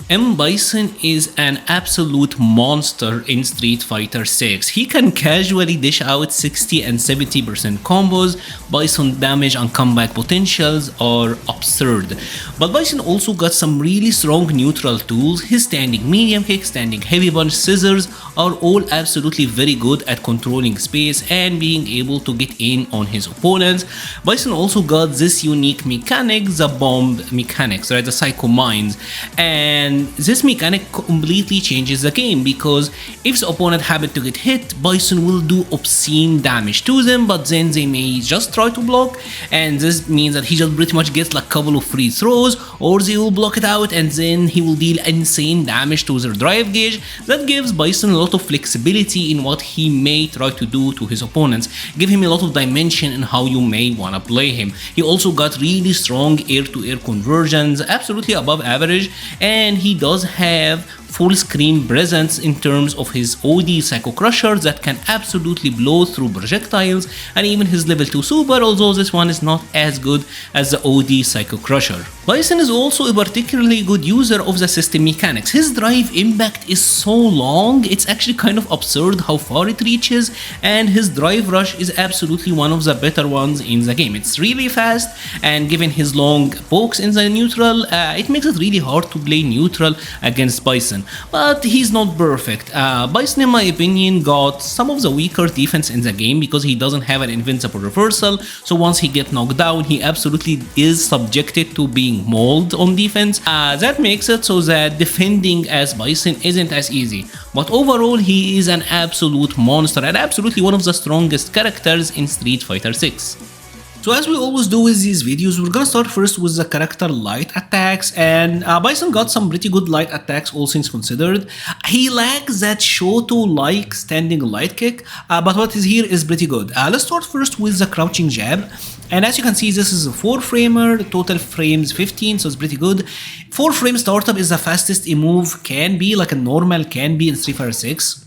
M.Bison is an absolute monster in Street Fighter 6. He can casually dish out 60 and 70% combos. Bison damage and comeback potentials are absurd. But Bison also got some really strong neutral tools. His standing medium kick, standing heavy punch, scissors are all absolutely very good at controlling space and being able to get in on his opponents. Bison also got this unique mechanic, the bomb mechanics, right? The Psycho Mines. And this mechanic completely changes the game, because if the opponent happen to get hit, Bison will do obscene damage to them, but then they may just try to block, and this means that he just pretty much gets like a couple of free throws, or they will block it out and then he will deal insane damage to their drive gauge. That gives Bison a lot of flexibility in what he may try to do to his opponents, give him a lot of dimension in how you may wanna play him. He also got really strong air-to-air conversions, absolutely above average, and he does have full screen presence in terms of his OD Psycho Crusher that can absolutely blow through projectiles, and even his level 2 super, although this one is not as good as the OD Psycho Crusher. Bison is also a particularly good user of the system mechanics. His drive impact is so long, it's actually kind of absurd how far it reaches, and his drive rush is absolutely one of the better ones in the game. It's really fast, and given his long pokes in the neutral, it makes it really hard to play neutral against Bison. But he's not perfect. Bison, in my opinion, got some of the weaker defense in the game because he doesn't have an invincible reversal, so once he gets knocked down, he absolutely is subjected to being mauled on defense. That makes it so that defending as Bison isn't as easy. But overall, he is an absolute monster and absolutely one of the strongest characters in Street Fighter 6. So as we always do with these videos, we're gonna start first with the character light attacks, and Bison got some pretty good light attacks, all things considered. He lacks that Shoto-like standing light kick, but what is here is pretty good. Let's start first with the crouching jab. And as you can see, this is a 4-framer, total frames 15, so it's pretty good. 4-frame startup is the fastest a move can be, like a normal can be in Street Fighter 6.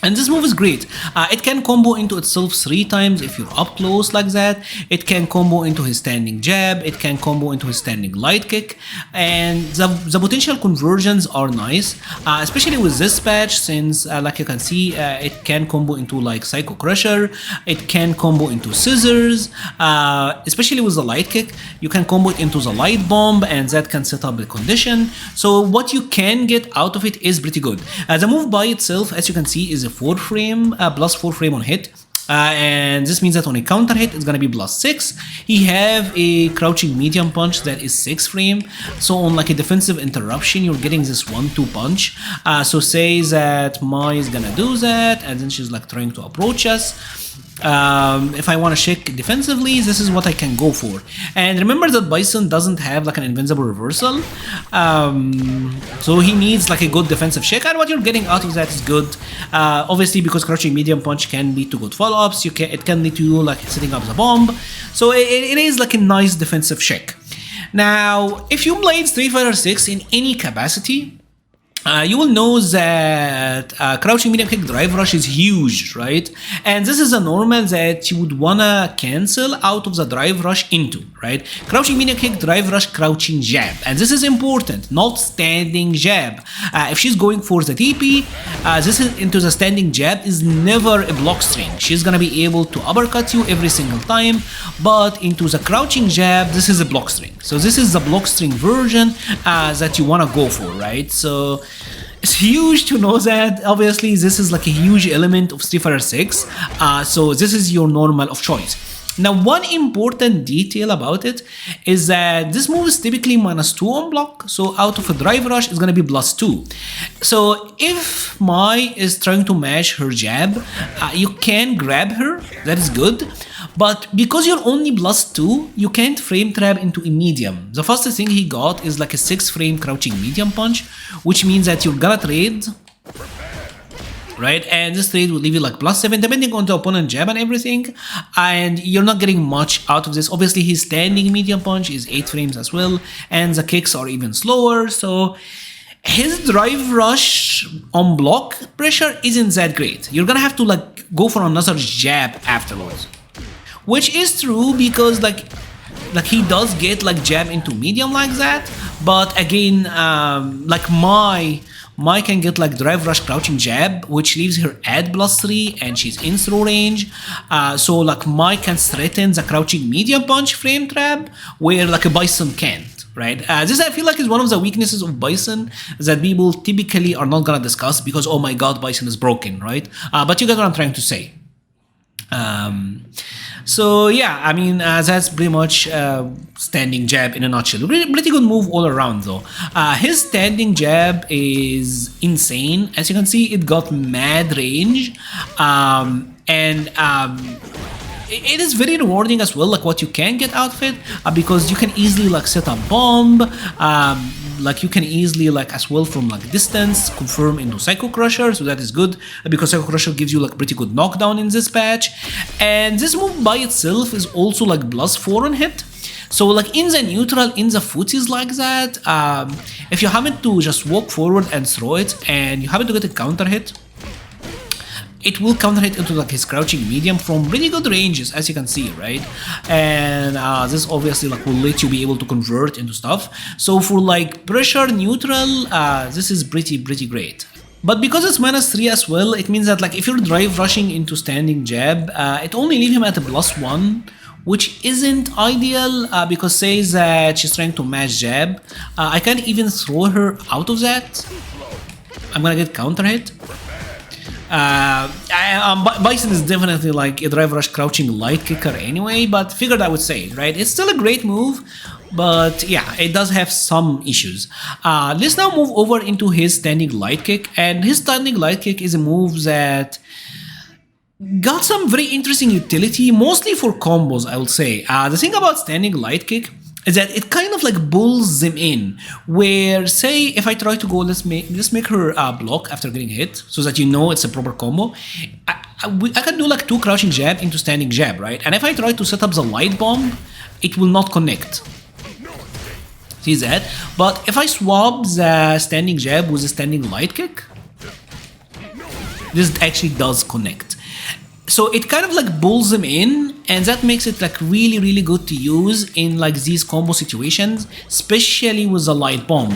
And this move is great. It can combo into itself 3 times if you're up close like that. It can combo into his standing jab. It can combo into his standing light kick. And the potential conversions are nice, especially with this patch, since like you can see, it can combo into like Psycho Crusher. It can combo into scissors, especially with the light kick. You can combo it into the light bomb, and that can set up the condition. So what you can get out of it is pretty good. The move by itself, as you can see, is a 4-frame plus 4-frame on hit, and this means that on a counter hit it's gonna be plus 6. He have a crouching medium punch that is 6-frame, so on like a defensive interruption you're getting this 1-2 punch. So say that Mai is gonna do that, and then she's like trying to approach us. If I want to shake defensively, this is what I can go for. And remember that Bison doesn't have like an invincible reversal, so he needs like a good defensive shake, and what you're getting out of that is good. Obviously, because crouching medium punch can lead to good follow-ups, it can lead to you like setting up the bomb, so it is like a nice defensive shake. Now, if you played Street Fighter 6 in any capacity, you will know that crouching medium kick drive rush is huge, right? And this is a normal that you would wanna cancel out of the drive rush into, right? Crouching medium kick drive rush crouching jab, and this is important, not standing jab. If she's going for the TP, this is into the standing jab is never a block string. She's gonna be able to uppercut you every single time, but into the crouching jab, this is a block string. So this is the block string version that you wanna go for, right? So it's huge to know that. Obviously, this is like a huge element of Street Fighter 6, so this is your normal of choice. Now, one important detail about it is that this move is typically -2 on block, so out of a drive rush is going to be +2. So if Mai is trying to mash her jab, you can grab her, that is good. But because you're only +2, you can't frame trap into a medium. The fastest thing he got is like a 6-frame crouching medium punch, which means that you're gonna trade right? And this trade will leave you like +7 depending on the opponent jab and everything, and you're not getting much out of this. Obviously his standing medium punch is 8 frames as well, and the kicks are even slower, so his drive rush on block pressure isn't that great. You're gonna have to like go for another jab afterwards, which is true because like he does get like jab into medium like that, but again like my can get like drive rush crouching jab, which leaves her at +3 and she's in throw range, so like my can threaten the crouching medium punch frame trap where like a Bison can't, right? This I feel like is one of the weaknesses of Bison that people typically are not gonna discuss because oh my god, Bison is broken, right? But you get what I'm trying to say. So yeah, I mean that's pretty much standing jab in a nutshell. Pretty good move all around though. His standing jab is insane. As you can see, it got mad range, it is very rewarding as well, like what you can get out of it, because you can easily like set up bomb, like you can easily like as well from like distance confirm into Psycho Crusher, so that is good because Psycho Crusher gives you like pretty good knockdown in this patch, and this move by itself is also like +4 on hit. So like in the neutral, in the footies like that, if you happen to just walk forward and throw it and you happen to get a counter hit, it will counter hit into like his crouching medium from really good ranges, as you can see, right? And this obviously like will let you be able to convert into stuff. So for like pressure neutral, this is pretty great. But because it's -3 as well, it means that like if you're drive rushing into standing jab, it only leaves him at a +1, which isn't ideal because says that she's trying to match jab. I can't even throw her out of that. I'm gonna get counter hit. Bison is definitely like a drive rush crouching light kicker anyway, but figured I would say it, right? It's still a great move, but yeah, it does have some issues. Let's now move over into his standing light kick, and his standing light kick is a move that got some very interesting utility, mostly for combos, I would say. The thing about standing light kick is that it kind of like bulls them in, where say if I try to go, let's make her block after getting hit so that you know it's a proper combo. I can do like 2 crouching jab into standing jab, right? And if I try to set up the light bomb, it will not connect. See that? But if I swap the standing jab with the standing light kick, this actually does connect. So it kind of like bulls them in, and that makes it like really good to use in like these combo situations, especially with the light bomb.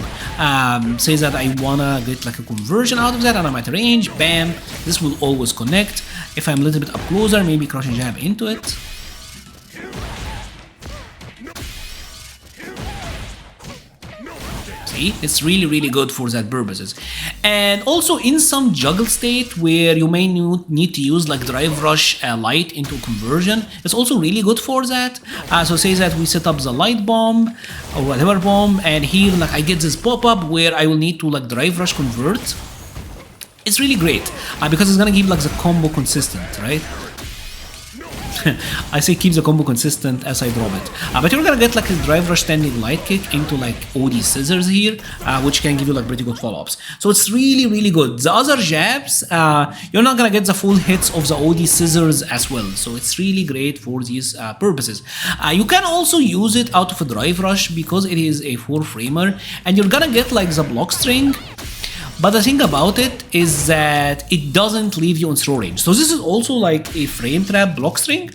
Say that I wanna get like a conversion out of that and I'm at range, bam, this will always connect. If I'm a little bit up closer, maybe crouching jab into it. It's really good for that purposes. And also in some juggle state where you may need to use like drive rush light into conversion, it's also really good for that. So say that we set up the light bomb or whatever bomb, and here like I get this pop-up where I will need to like drive rush convert. It's really great because it's gonna keep like the combo consistent, right? I say keep the combo consistent as I drop it. But you're gonna get like a drive rush standing light kick into like OD scissors here, which can give you like pretty good follow-ups. So it's really good. The other jabs, you're not gonna get the full hits of the OD scissors as well. So it's really great for these purposes. You can also use it out of a drive rush because it is a 4-framer, and you're gonna get like the block string. But the thing about it is that it doesn't leave you in throw range. So this is also like a frame trap block string.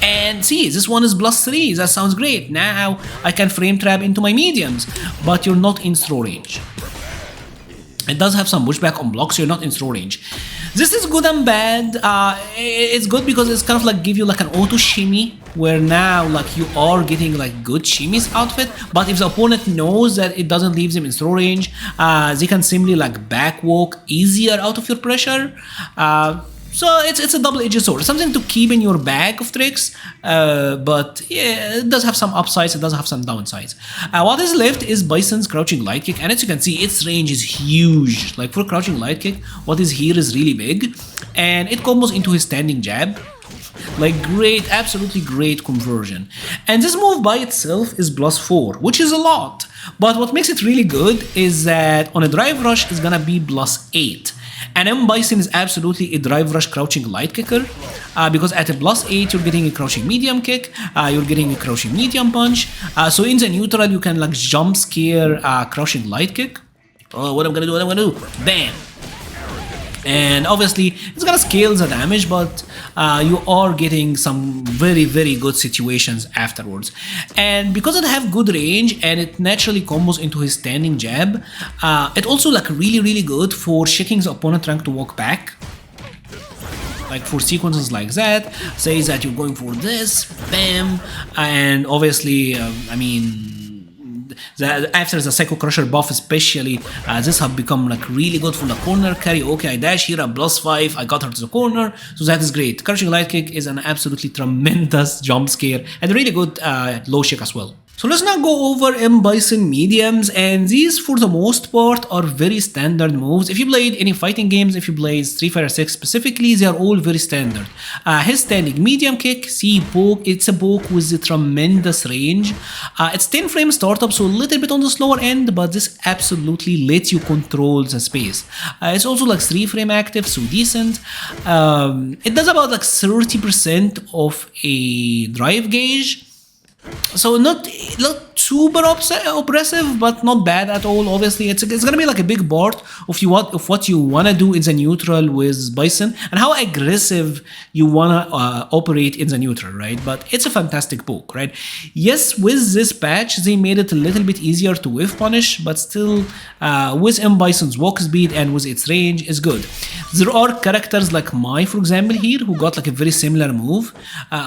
And see, this one is +3. That sounds great. Now I can frame trap into my mediums, but you're not in throw range. It does have some pushback on blocks, so you're not in throw range. This is good and bad. It's good because it's kind of like give you like an auto shimmy, where now like you are getting like good shimmies out of it. But if the opponent knows that it doesn't leave them in throw range, they can simply like back walk easier out of your pressure. So it's a double-edged sword, something to keep in your bag of tricks, but yeah, it does have some upsides, it does have some downsides. What is left is Bison's crouching light kick, and as you can see, its range is huge. Like for crouching light kick, what is here is really big, and it combos into his standing jab. Like great, absolutely great conversion. And this move by itself is +4, which is a lot. But what makes it really good is that on a drive rush, it's gonna be +8. And M.Bison is absolutely a drive rush crouching light kicker, because at a +8 you're getting a crouching medium kick, you're getting a crouching medium punch. So in the neutral you can like jump scare crouching light kick. Oh, what I'm gonna do, bam. And obviously it's gonna scale the damage, but you are getting some very good situations afterwards. And because it have good range and it naturally combos into his standing jab, it also like really good for shaking the opponent trying to walk back. Like for sequences like that, say that you're going for this, bam, and obviously, I mean, after the Psycho Crusher buff especially, this have become like really good for the corner carry. Okay, I dash here, a +5, I got her to the corner, so that is great. Crouching light kick is an absolutely tremendous jump scare and really good low shake as well. So let's now go over M.Bison mediums, and these for the most part are very standard moves. If you played any fighting games, if you played Street Fighter 6 specifically, they are all very standard. His standing medium kick, see poke, it's a poke with a tremendous range. It's 10 frame startup, so a little bit on the slower end, but this absolutely lets you control the space. It's also like 3 frame active, so decent. It does about like 30% of a drive gauge. So not super oppressive, but not bad at all. Obviously, it's gonna be like a big part of what you wanna do in the neutral with Bison and how aggressive you wanna operate in the neutral, right? But it's a fantastic poke, right? Yes, with this patch they made it a little bit easier to whiff punish, but still, with M.Bison's walk speed and with its range, is good. There are characters like Mai, for example, here who got like a very similar move,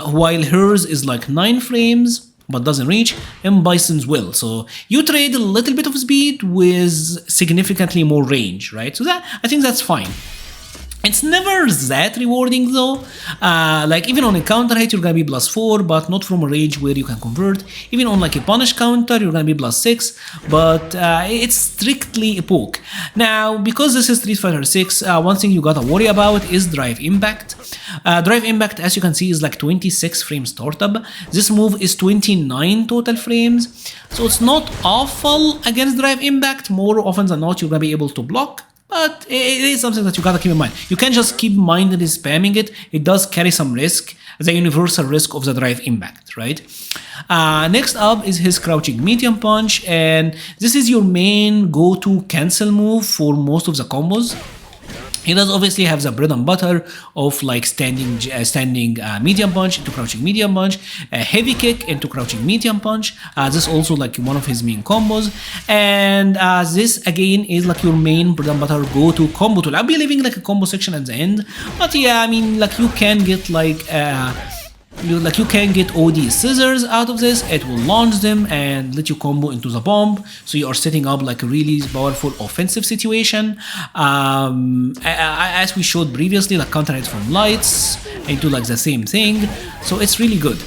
while hers is like 9 frames. But doesn't reach, M.Bison's will. So you trade a little bit of speed with significantly more range, right? So that, I think that's fine. It's never that rewarding though. Like even on a counter hit you're gonna be +4, but not from a range where you can convert. Even on like a punish counter you're gonna be +6, but it's strictly a poke. Now because this is Street Fighter 6, one thing you gotta worry about is drive impact. Drive impact, as you can see, is like 26 frame startup. This move is 29 total frames, so it's not awful against drive impact. More often than not you're gonna be able to block. But it is something that you gotta keep in mind. You can't just keep mindlessly spamming it. It does carry some risk, the universal risk of the drive impact, right? Next up is his crouching medium punch, and this is your main go-to cancel move for most of the combos. He does obviously have the bread and butter of like standing medium punch into crouching medium punch, a heavy kick into crouching medium punch. This is also like one of his main combos, and this again is like your main bread and butter go-to combo tool. I'll be leaving like a combo section at the end, but yeah, I mean like you can get like you can get OD scissors out of this. It will launch them and let you combo into the bomb, so you are setting up like a really powerful offensive situation. As we showed previously, like counter hits from lights into like the same thing, so it's really good.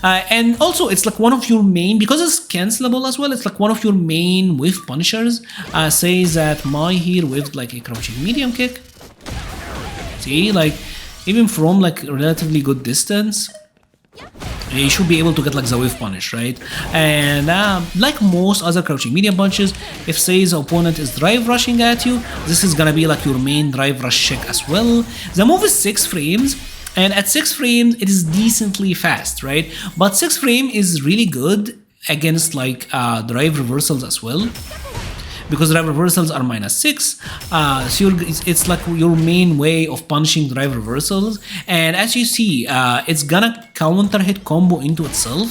And also it's like one of your main, because it's cancelable as well, it's like one of your main whiff punishers. Say that Mai here with like a crouching medium kick, see, like even from like relatively good distance you should be able to get like the wave punish, right? And like most other crouching medium punches, if say the opponent is drive rushing at you, this is gonna be like your main drive rush check as well. The move is 6 frames, and at 6 frames it is decently fast, right? But 6 frame is really good against like drive reversals as well, because drive reversals are -6, so it's like your main way of punishing drive reversals. And as you see, it's gonna counter hit combo into itself.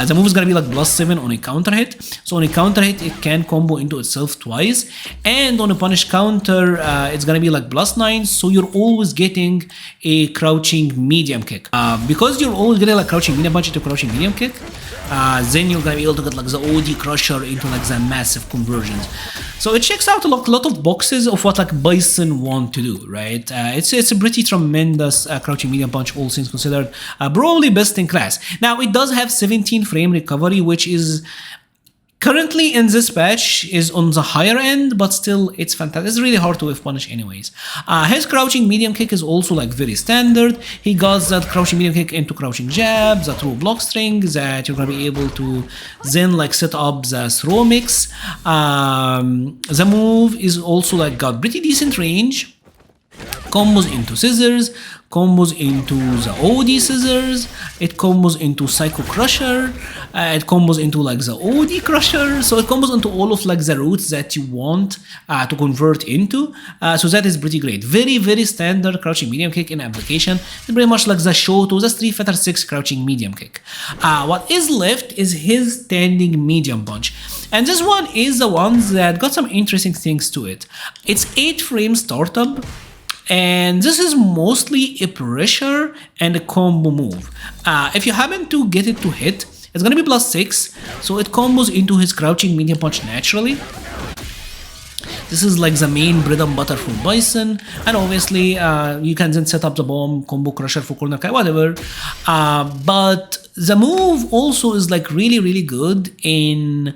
The move is gonna be like +7 on a counter hit, so on a counter hit it can combo into itself twice, and on a punish counter it's gonna be like +9, so you're always getting a crouching medium kick. Because you're always getting like crouching medium punch into crouching medium kick, then you're gonna be able to get like the OD crusher into like the massive conversions. So it checks out a lot of boxes of what like Bison want to do, right? It's a pretty tremendous crouching medium punch, all things considered. Probably best in class. Now it does have 17 frame recovery, which is Currently in this patch is on the higher end, but still it's fantastic. It's really hard to whiff punish anyways. His crouching medium kick is also like very standard. He got that crouching medium kick into crouching jab, the throw block string that you're gonna be able to then like set up the throw mix. The move is also like got pretty decent range. Combos into scissors, combos into the OD scissors, it combos into Psycho Crusher, it combos into like the OD Crusher, so it combos into all of like the routes that you want to convert into, so that is pretty great. Very, very standard crouching medium kick in application. It's pretty much like the Shoto, the Street Fighter 6 crouching medium kick. What is left is his standing medium punch. And this one is the one that got some interesting things to it. It's 8 frame startup. And this is mostly a pressure and a combo move. If you happen to get it to hit, it's gonna be +6, so it combos into his crouching medium punch naturally. This is like the main bread and butter for Bison, and obviously you can then set up the bomb, combo crusher for corner kick, whatever. But the move also is like really, really good in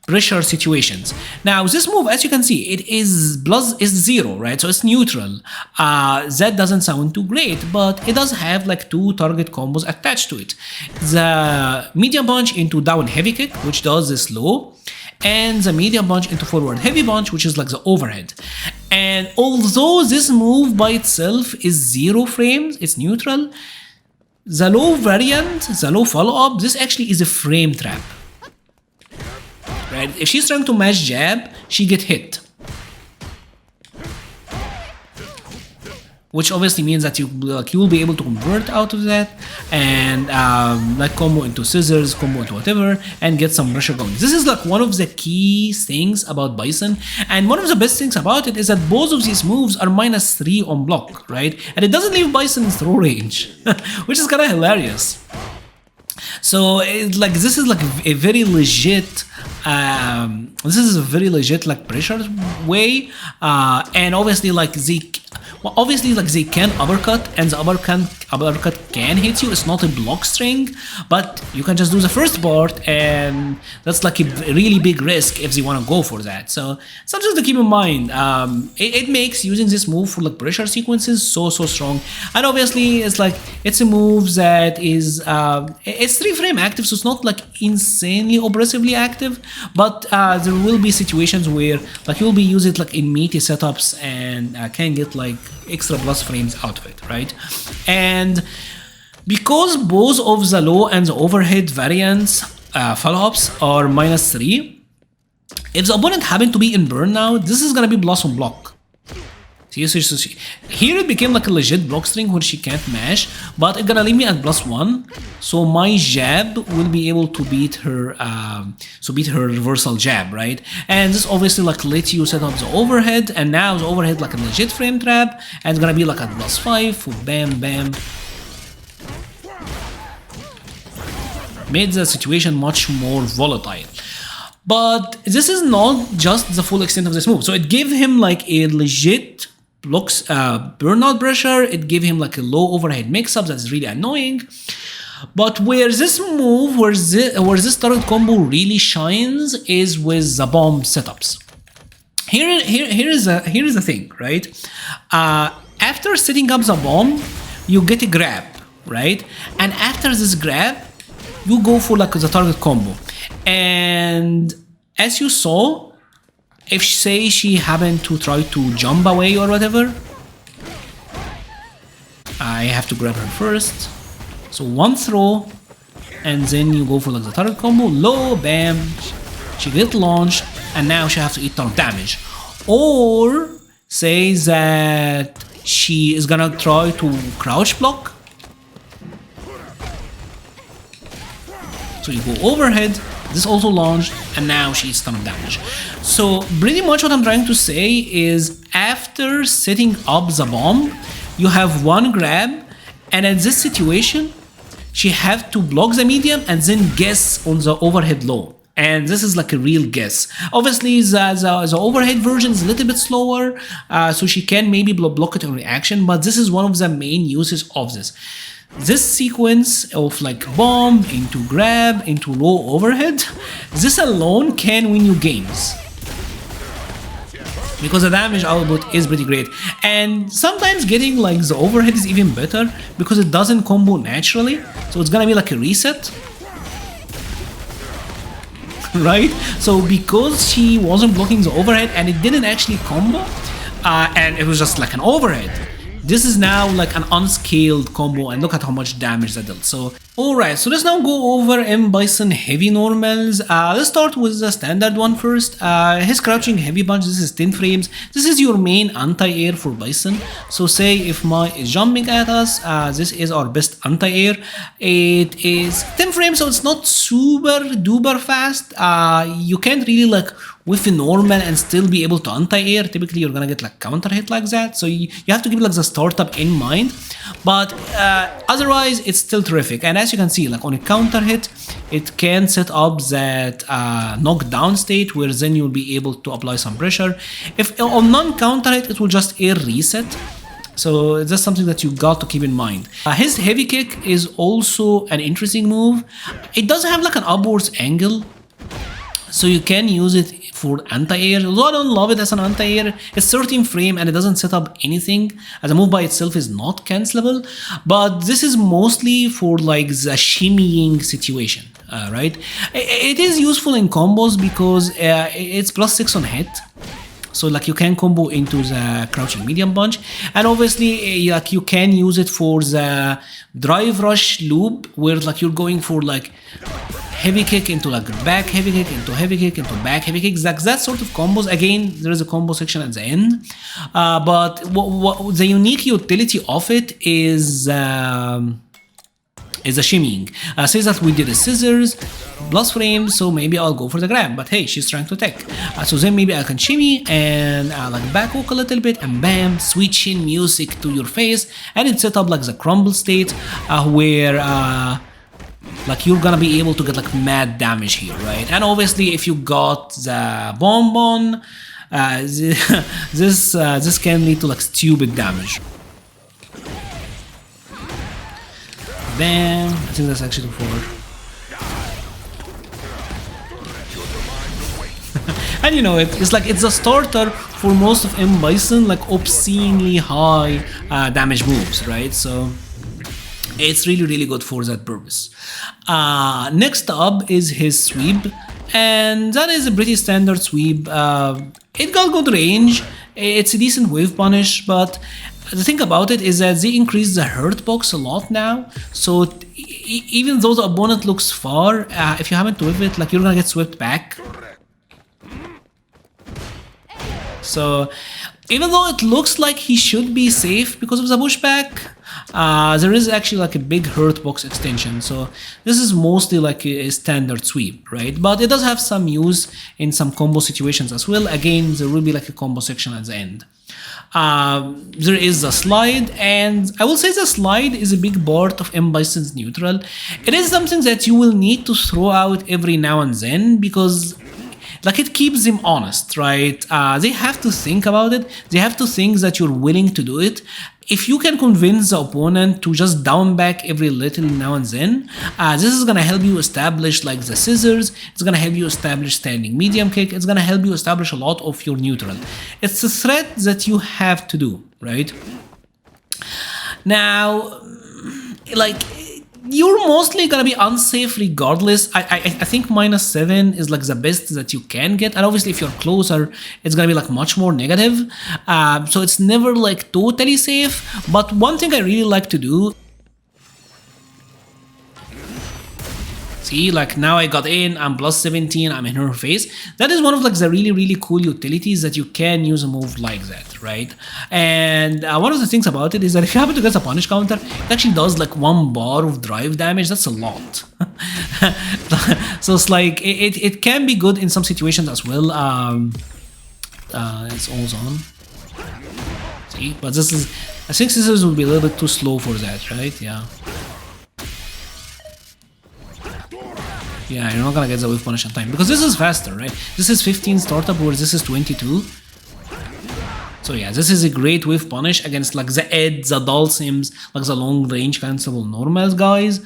pressure situations. Now this move, as you can see, it is +0, right? So it's neutral. That doesn't sound too great, but it does have like 2 target combos attached to it. The medium punch into down heavy kick, which does this low, and the medium punch into forward heavy punch, which is like the overhead. And although this move by itself is 0 frames, it's neutral, the low variant, the low follow-up, this actually is a frame trap. Right? If she's trying to match jab, she get hit. Which obviously means that you will be able to convert out of that and like combo into scissors, combo into whatever, and get some pressure going. This is like one of the key things about Bison, and one of the best things about it is that both of these moves are -3 on block, right? And it doesn't leave Bison in throw range, which is kind of hilarious. So it's like this is like a very legit like pressure way, and obviously like they can uppercut, and the uppercut can hit you. It's not a block string, but you can just do the first part, and that's like a really big risk if they want to go for that. So something to keep in mind. It makes using this move for like pressure sequences so strong, and obviously it's a move that is it's 3 frame active, so it's not like insanely oppressively active, but there will be situations where like you'll be using it like in meaty setups and can get like extra plus frames out of it, right? And because both of the low and the overhead variants follow-ups are -3, if the opponent happen to be in burnout, this is gonna be plus on block. See, so here it became like a legit block string where she can't mash, but it's gonna leave me at +1, so my jab will be able to beat her, beat her reversal jab, right? And this obviously like lets you set up the overhead, and now the overhead like a legit frame trap, and it's gonna be like at +5 for bam bam. Made the situation much more volatile. But this is not just the full extent of this move. So it gave him like a legit blocks burnout pressure. It gave him like a low overhead mix-up that's really annoying. But where this move, where this target combo really shines is with the bomb setups. Here is the thing, right? After setting up the bomb, you get a grab, right? And after this grab, you go for like the target combo. And as you saw, if say she happened to try to jump away or whatever, I have to grab her first. So one throw, and then you go for like the target combo, low, bam, she get launched, and now she has to eat ton of damage. Or say that she is gonna try to crouch block. So you go overhead, this also launched, and now she's ton of damage. So pretty much what I'm trying to say is after setting up the bomb, you have one grab, and in this situation, she have to block the medium and then guess on the overhead low. And this is like a real guess. Obviously, the overhead version is a little bit slower, so she can maybe block it on reaction, but this is one of the main uses of this. This sequence of like bomb into grab into low overhead, this alone can win you games. Because the damage output is pretty great. And sometimes getting like the overhead is even better because it doesn't combo naturally. So it's gonna be like a reset. Right? So because she wasn't blocking the overhead and it didn't actually combo, and it was just like an overhead, this is now like an unscaled combo, and look at how much damage that dealt. So alright, so let's now go over M.Bison heavy normals. Let's start with the standard one first. His crouching heavy punch, this is 10 frames. This is your main anti-air for Bison. So say if Mai is jumping at us, this is our best anti-air. It is 10 frames, so it's not super duper fast. You can't really like with a normal and still be able to anti-air. Typically you're gonna get like counter hit like that, so you have to keep like the startup in mind, but otherwise it's still terrific. And as you can see, like on a counter hit it can set up that knockdown state where then you'll be able to apply some pressure. If on non-counter hit, it will just air reset. So that's something that you got to keep in mind. His heavy kick is also an interesting move. It does have like an upwards angle, so you can use it for anti-air. Although I don't love it as an anti-air, it's 13 frame and it doesn't set up anything. As a move by itself is not cancelable, but this is mostly for like the shimmying situation, right? It is useful in combos because it's +6 on hit. So like you can combo into the crouching medium punch, and obviously like you can use it for the drive rush loop where like you're going for like heavy kick into like back heavy kick into heavy kick into back heavy kicks, like that sort of combos. Again, there is a combo section at the end, but what the unique utility of it is a shimmying. Says that we did a scissors plus frame, so maybe I'll go for the grab, but hey, she's trying to attack, so then maybe I can shimmy and like back hook a little bit, and bam, switching music to your face, and it set up like the crumble state where like you're gonna be able to get like mad damage here, right? And obviously if you got the bonbon, this can lead to like stupid damage. Bam, I think that's actually forward. And you know, it's like it's a starter for most of M.Bison, like obscenely high damage moves, right? So it's really good for that purpose. Next up is his sweep, and that is a pretty standard sweep. It got good range, it's a decent wave punish, but the thing about it is that they increase the hurt box a lot now, so even though the opponent looks far, if you happen to whip it, like you're gonna get swept back. So even though it looks like he should be safe because of the pushback, there is actually like a big hurt box extension, so this is mostly like a standard sweep, right? But it does have some use in some combo situations as well. Again, there will be like a combo section at the end. There is a slide, and I will say the slide is a big part of M.Bison's neutral. It is something that you will need to throw out every now and then because like it keeps them honest, right? They have to think about it. They have to think that you're willing to do it. If you can convince the opponent to just down back every little now and then, this is gonna help you establish like the scissors. It's gonna help you establish standing medium kick. It's gonna help you establish a lot of your neutral. It's a threat that you have to do, right? Now, like, you're mostly gonna be unsafe regardless. I think -7 is like the best that you can get, and obviously if you're closer it's gonna be like much more negative, so it's never like totally safe. But one thing I really like to do, see, like now I got in, I'm +17, I'm in her face. That is one of like the really cool utilities that you can use a move like that, right? And one of the things about it is that if you happen to get a punish counter, it actually does like 1 bar of drive damage. That's a lot. So it's like it can be good in some situations as well. It's all on. See, but this is, I think scissors will be a little bit too slow for that, right? Yeah. Yeah, you're not gonna get the wave punish on time because this is faster, right? This is 15 startup where this is 22. So yeah, this is a great wave punish against like the Ed, the Dulcims, like the long range cancelable normals guys.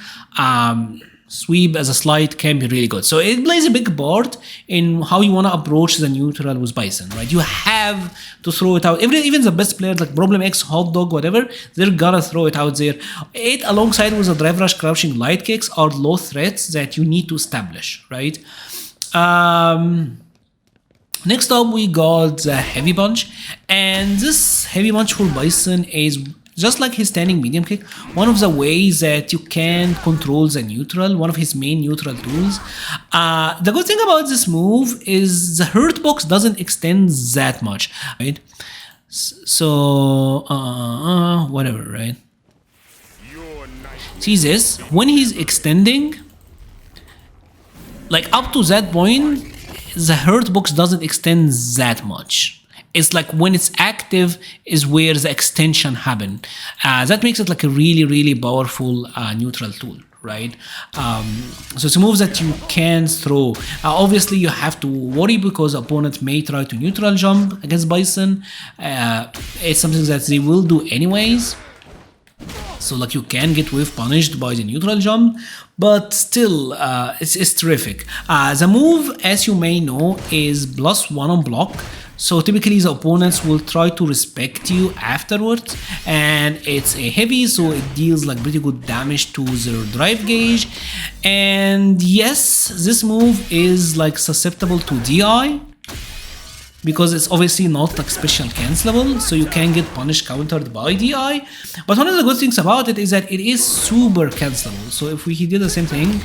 Sweep as a slide can be really good. So it plays a big part in how you want to approach the neutral with Bison, right? You have to throw it out. Even the best players like Problem X, Hot Dog, whatever, they're gonna throw it out there. It alongside with the drive rush, crouching light kicks are low threats that you need to establish, right? Next up, we got the heavy punch, and this heavy punch for Bison is just like his standing medium kick, one of the ways that you can control the neutral, one of his main neutral tools. The good thing about this move is the hurt box doesn't extend that much, right? So, whatever, right? See this? When he's extending, like up to that point, the hurt box doesn't extend that much. It's like when it's active is where the extension happen. That makes it like a really powerful neutral tool, right? So it's a move that you can throw. Obviously, you have to worry because opponents may try to neutral jump against Bison. It's something that they will do anyways. So like you can get wave punished by the neutral jump, but still it's terrific. The move, as you may know, is +1 on block. So typically the opponents will try to respect you afterwards, and it's a heavy, so it deals like pretty good damage to their drive gauge. And yes, this move is like susceptible to DI because it's obviously not like special cancelable, so you can get punished countered by DI. But one of the good things about it is that it is super cancelable. So if we did the same thing,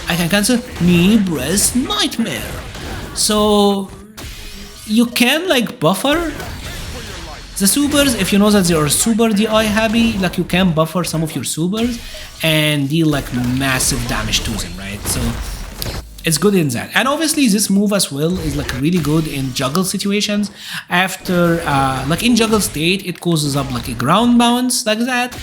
I can cancel knee breast nightmare. So you can like buffer the supers if you know that they are super DI heavy. Like you can buffer some of your supers and deal like massive damage to them, right? So it's good in that. And obviously this move as well is like really good in juggle situations. After like in juggle state, it causes up like a ground bounce like that,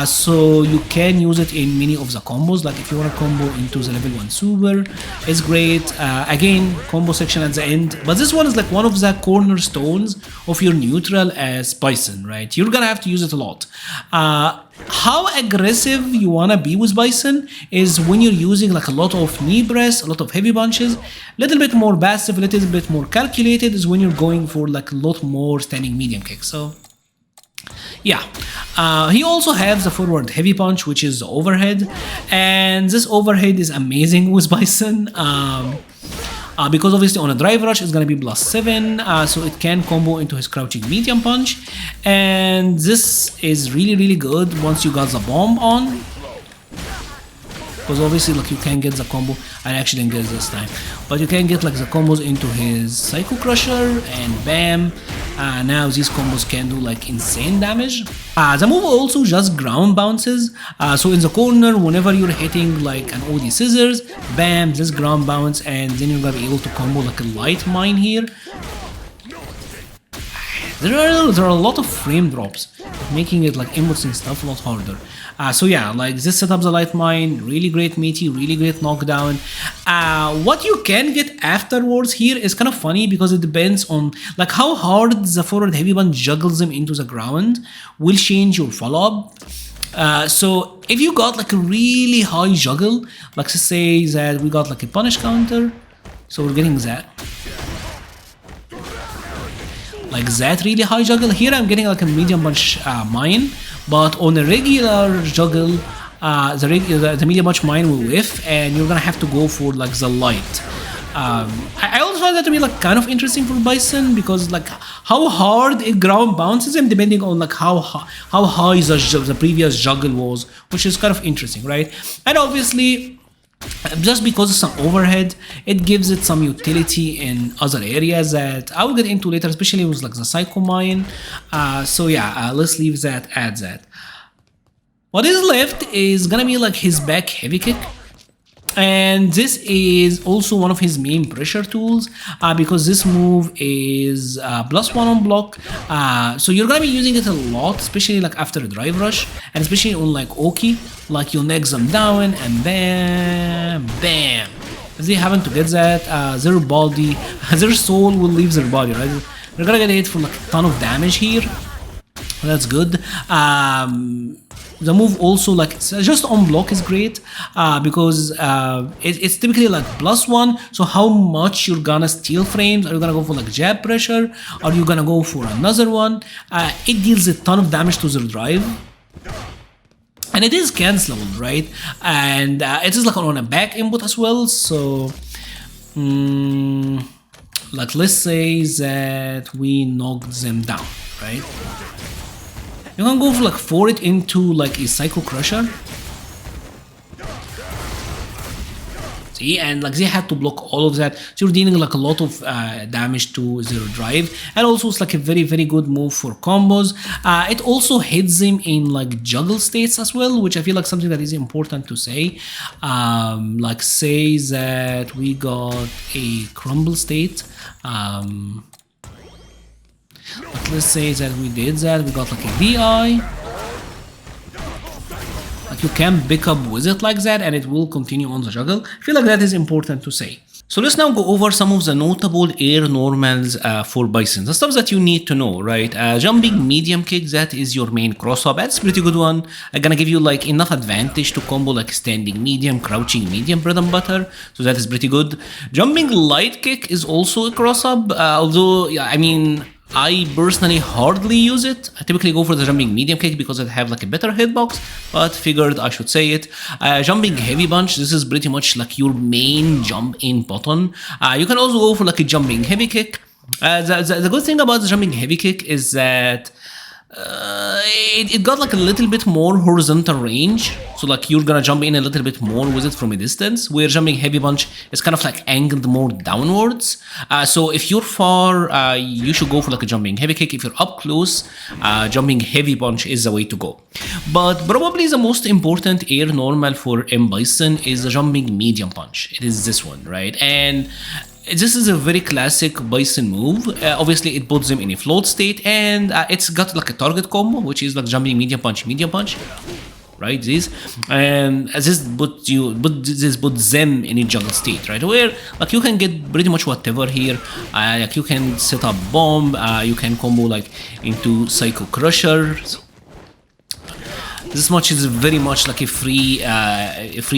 so you can use it in many of the combos. Like if you want to combo into the level 1 super, it's great. Again, combo section at the end, but this one is like one of the cornerstones of your neutral as Bison, right? You're gonna have to use it a lot. How aggressive you wanna be with Bison is when you're using like a lot of knee press, a lot of heavy punches. Little bit more passive, a little bit more calculated is when you're going for like a lot more standing medium kicks. So yeah, he also has the forward heavy punch, which is the overhead, and this overhead is amazing with Bison. Because obviously on a drive rush it's gonna be +7, so it can combo into his crouching medium punch, and this is really good once you got the bomb on, because obviously like you can get the combo. I actually didn't get it this time, but you can get like the combos into his Psycho Crusher, and bam, now these combos can do like insane damage. The move also just ground bounces, so in the corner whenever you're hitting like an OD scissors, bam, this ground bounce, and then you're gonna be able to combo like a light mine here. There are a lot of frame drops, making it like emotes and stuff a lot harder. So yeah, like this setup, the light mine, really great meaty, really great knockdown. What you can get afterwards here is kind of funny because it depends on like how hard the forward heavy punch juggles them into the ground will change your follow-up. So if you got like a really high juggle, like let's say that we got like a punish counter, so we're getting that. Like that really high juggle. Here I'm getting like a medium punch mine, but on a regular juggle, the medium punch mine will whiff, and you're gonna have to go for like the light. I also find that to be like kind of interesting for Bison because like how hard it ground bounces him depending on like how high the previous juggle was, which is kind of interesting, right? And obviously, just because it's an overhead, it gives it some utility in other areas that I will get into later, especially with like the Psycho Mine. So yeah, let's leave that at that. What is left is gonna be like his back heavy kick. And this is also one of his main pressure tools because this move is +1 on block. So you're gonna be using it a lot, especially like after a drive rush, and especially on like Oki, like you'll next them down and bam, bam. If they happen to get that, their body, their soul will leave their body, right? You're gonna get hit for like a ton of damage here. That's good. The move also like just on block is great because it's typically like +1. So how much you're gonna steal frames? Are you gonna go for like jab pressure? Are you gonna go for another one? It deals a ton of damage to their drive. And it is cancelable, right? And it is like on a back input as well. So like let's say that we knocked them down, right? You can go for like forward it into like a Psycho Crusher. See, and like they had to block all of that. So you're dealing like a lot of damage to their drive. And also it's like a very good move for combos. It also hits them in like juggle states as well, which I feel like something that is important to say. Like say that we got a crumble state. But let's say that we did that, we got like a DI. Like you can pick up with it like that and it will continue on the juggle. I feel like that is important to say. So let's now go over some of the notable air normals for Bison. The stuff that you need to know, right? Jumping medium kick, that is your main cross up. That's a pretty good one. I'm gonna give you like enough advantage to combo like standing medium, crouching medium, bread and butter. So that is pretty good. Jumping light kick is also a cross up. Although, yeah, I mean, I personally hardly use it. I typically go for the jumping medium kick because I have like a better hitbox, but figured I should say it. Jumping heavy punch, this is pretty much like your main jump in button. You can also go for like a jumping heavy kick. The good thing about the jumping heavy kick is that it got like a little bit more horizontal range, so like you're gonna jump in a little bit more with it from a distance, where jumping heavy punch is kind of like angled more downwards. So if you're far, you should go for like a jumping heavy kick. If you're up close, jumping heavy punch is the way to go. But probably the most important air normal for M.Bison is the jumping medium punch. It is this one, right? And this is a very classic Bison move. Obviously, it puts them in a float state, and it's got like a target combo, which is like jumping medium punch, right? This and this puts them in a juggle state, right? Where like you can get pretty much whatever here. Like you can set up bomb, you can combo like into Psycho Crusher. This much is very much like a free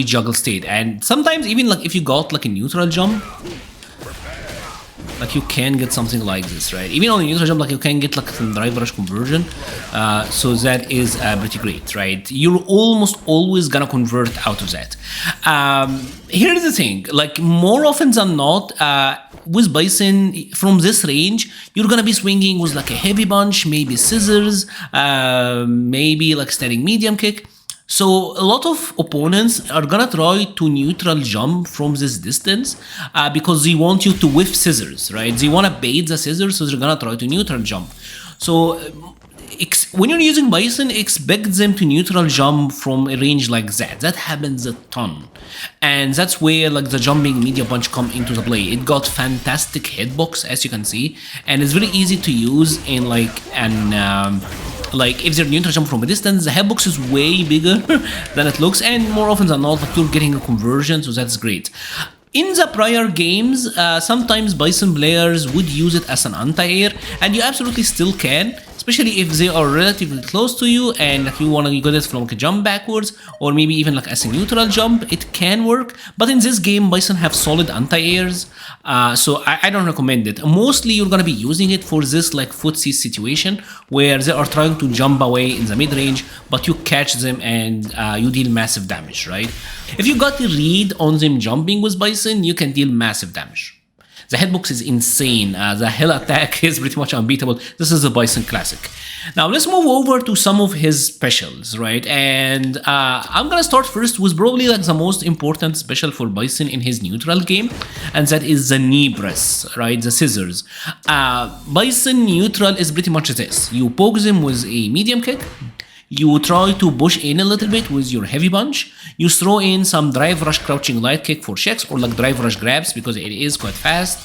juggle state, and sometimes even like if you got like a neutral jump, like you can get something like this, right? Even on the neutral jump, like you can get like some drive rush conversion. So that is pretty great, right? You're almost always gonna convert out of that. Here's the thing, like more often than not, with Bison from this range, you're gonna be swinging with like a heavy punch, maybe scissors, maybe like standing medium kick. So a lot of opponents are gonna try to neutral jump from this distance because they want you to whiff scissors, right? They wanna bait the scissors, so they're gonna try to neutral jump. So when you're using Bison, expect them to neutral jump from a range like that. That happens a ton. And that's where like the jumping medium punch come into the play. It got fantastic hitbox, as you can see, and it's very easy to use in like an like if they're neutral jump from a distance, the hitbox is way bigger than it looks, and more often than not, like you're getting a conversion, so that's great. In the prior games, sometimes Bison players would use it as an anti-air, and you absolutely still can, especially if they are relatively close to you and if you want to get it from like a jump backwards, or maybe even like as a neutral jump, it can work. But in this game, Bison have solid anti-airs, so I don't recommend it. Mostly you're gonna be using it for this like footsie situation where they are trying to jump away in the mid-range, but you catch them and you deal massive damage, right? If you got the read on them jumping with Bison, you can deal massive damage. The hitbox is insane. The hell attack is pretty much unbeatable. This is a Bison classic. Now let's move over to some of his specials, right? And I'm gonna start first with probably like the most important special for Bison in his neutral game, and that is the knee press, right? The scissors. Bison neutral is pretty much this. You poke them with a medium kick. You try to push in a little bit with your heavy punch. You throw in some drive rush crouching light kick for checks, or like drive rush grabs because it is quite fast.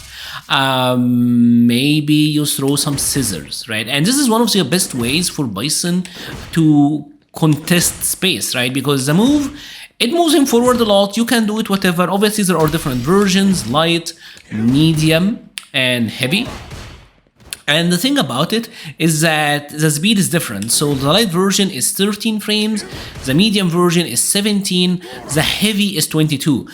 Maybe you throw some scissors, right? And this is one of the best ways for Bison to contest space, right? Because the move, it moves him forward a lot. You can do it whatever. Obviously, there are different versions, light, medium, and heavy. And the thing about it is that the speed is different. So the light version is 13 frames, the medium version is 17, the heavy is 22.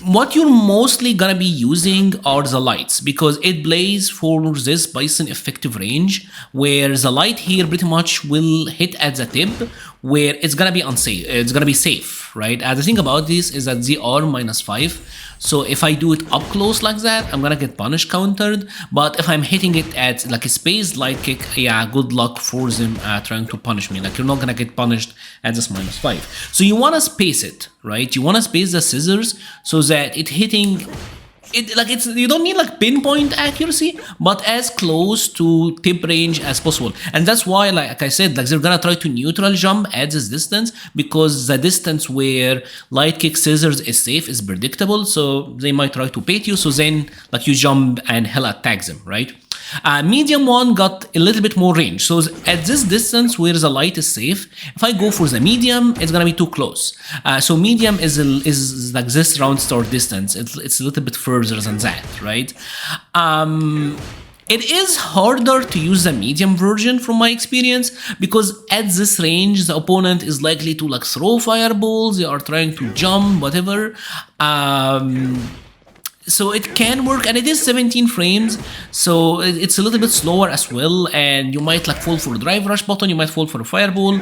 What you're mostly gonna be using are the lights, because it plays for this Bison effective range where the light here pretty much will hit at the tip where it's gonna be unsafe, it's gonna be safe, right? The thing about this is that they are -5, so if I do it up close like that, I'm gonna get punish countered. But if I'm hitting it at like a space light kick, yeah, good luck for them trying to punish me. Like, you're not gonna get punished at this -5. So you wanna space it, right? You wanna space the scissors so that it hitting it, like, it's, you don't need like pinpoint accuracy, but as close to tip range as possible. And that's why, like I said, like, they're gonna try to neutral jump at this distance, because the distance where light kick scissors is safe is predictable. So they might try to bait you, so then like you jump and hell attacks them, right? Medium one got a little bit more range. So at this distance where the light is safe, if I go for the medium, it's gonna be too close. So medium is like this round start distance. It's a little bit further than that, right? It is harder to use the medium version from my experience, because at this range, the opponent is likely to like throw fireballs, they are trying to jump, whatever. So it can work, and it is 17 frames, so it's a little bit slower as well, and you might like fall for a drive rush button, you might fall for a fireball.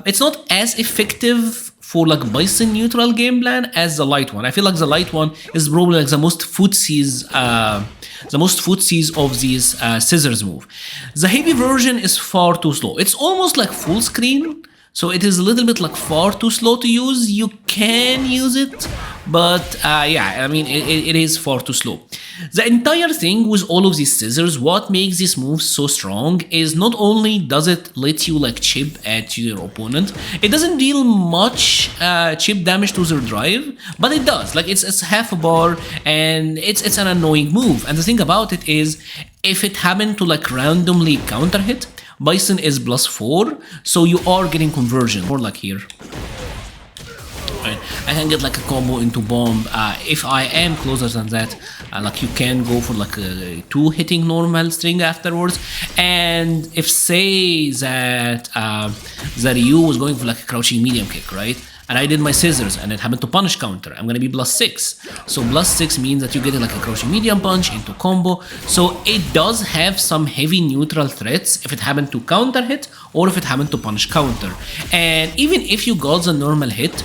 It's not as effective for like Bison neutral game plan as the light one. I feel like the light one is probably like the most footsies of these scissors move. The heavy version is far too slow. It's almost like full screen, so it is a little bit like far too slow to use. You can use it, but yeah, I mean, it is far too slow. The entire thing with all of these scissors, what makes this move so strong is not only does it let you like chip at your opponent, it doesn't deal much chip damage to their drive, but it does. Like, it's half a bar, and it's an annoying move. And the thing about it is, if it happened to like randomly counter hit, Bison is +4, so you are getting conversion. More like here. Right. I can get like a combo into bomb. If I am closer than that, like, you can go for like a 2 hitting normal string afterwards. And if say that Ryu was going for like a crouching medium kick, right? And I did my scissors and it happened to punish counter, I'm gonna be +6. So +6 means that you get like a crouching medium punch into combo. So it does have some heavy neutral threats if it happened to counter hit or if it happened to punish counter. And even if you got the normal hit,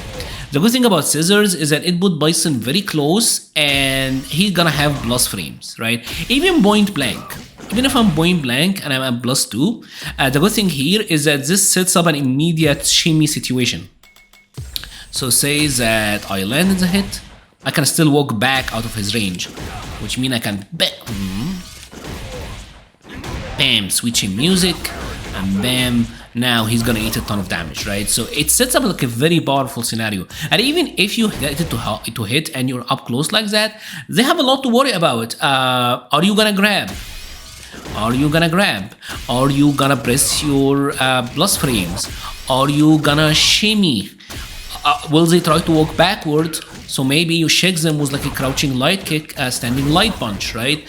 the good thing about scissors is that it put Bison very close and he's gonna have plus frames, right? Even point blank. Even if I'm point blank and I'm at +2, the good thing here is that this sets up an immediate shimmy situation. So say that I landed the hit, I can still walk back out of his range, which means I can bam, switching music, and bam, now he's gonna eat a ton of damage, right? So it sets up like a very powerful scenario. And even if you get it to hit and you're up close like that, they have a lot to worry about. Are you gonna grab? Are you gonna grab? Are you gonna press your plus frames? Are you gonna shimmy? Will they try to walk backward? So maybe you shake them with like a crouching light kick, standing light punch, right?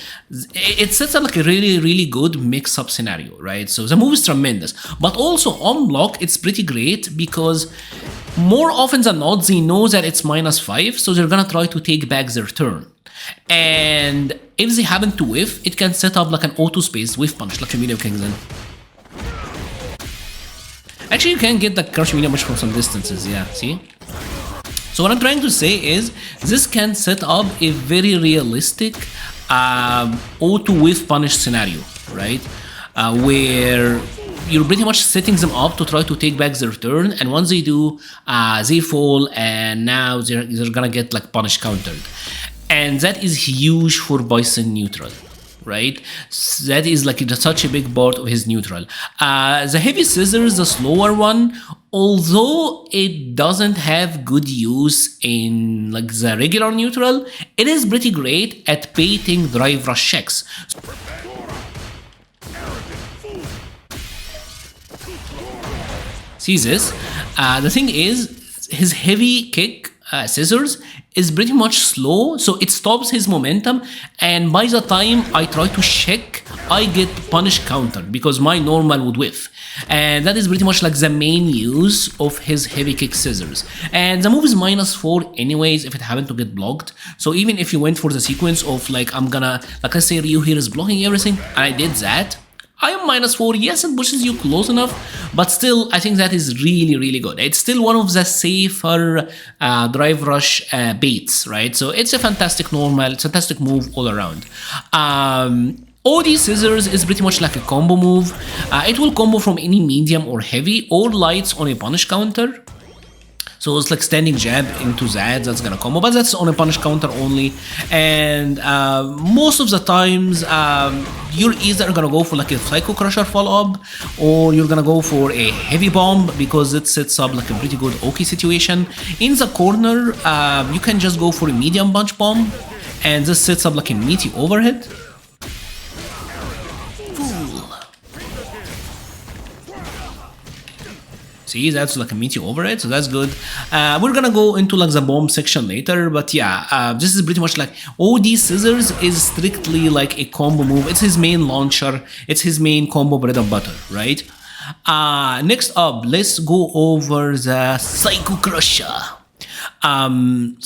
It sets up like a really, really good mix-up scenario, right? So the move is tremendous. But also on block, it's pretty great because more often than not, they know that it's -5, so they're gonna try to take back their turn. And if they happen to whiff, it can set up like an auto-space whiff punch, like a medium king then. Actually, you can get the crouching medium punch from some distances, yeah, see? So what I'm trying to say is, this can set up a very realistic auto whiff punish scenario, right? Where you're pretty much setting them up to try to take back their turn, and once they do, they fall, and now they're gonna get like punish countered. And that is huge for Bison neutral, right? That is like such a big part of his neutral. The heavy scissors, the slower one, although it doesn't have good use in like the regular neutral, it is pretty great at baiting drive rush checks. See this? The thing is, his heavy kick scissors is pretty much slow, so it stops his momentum, and by the time I try to check, I get punish counter because my normal would whiff. And that is pretty much like the main use of his heavy kick scissors. And the move is -4 anyways if it happened to get blocked. So even if you went for the sequence of like, I'm gonna, like let's say Ryu here is blocking everything, and I did that, I am -4, yes it pushes you close enough, but still I think that is really good. It's still one of the safer drive rush baits, right? So it's a fantastic normal, it's a fantastic move all around. OD Scissors is pretty much like a combo move. It will combo from any medium or heavy or lights on a punish counter. So it's like standing jab into that's gonna combo, but that's on a punish counter only. And most of the times, you're either gonna go for like a Psycho Crusher follow-up, or you're gonna go for a heavy bomb because it sets up like a pretty good Oki situation. In the corner, you can just go for a medium punch bomb, and this sets up like a meaty overhead. See, that's like a meaty overhead, so that's good. We're gonna go into like the bomb section later, but yeah, this is pretty much like OD Scissors is strictly like a combo move. It's his main launcher, it's his main combo bread and butter, right? Next up, let's go over the Psycho Crusher.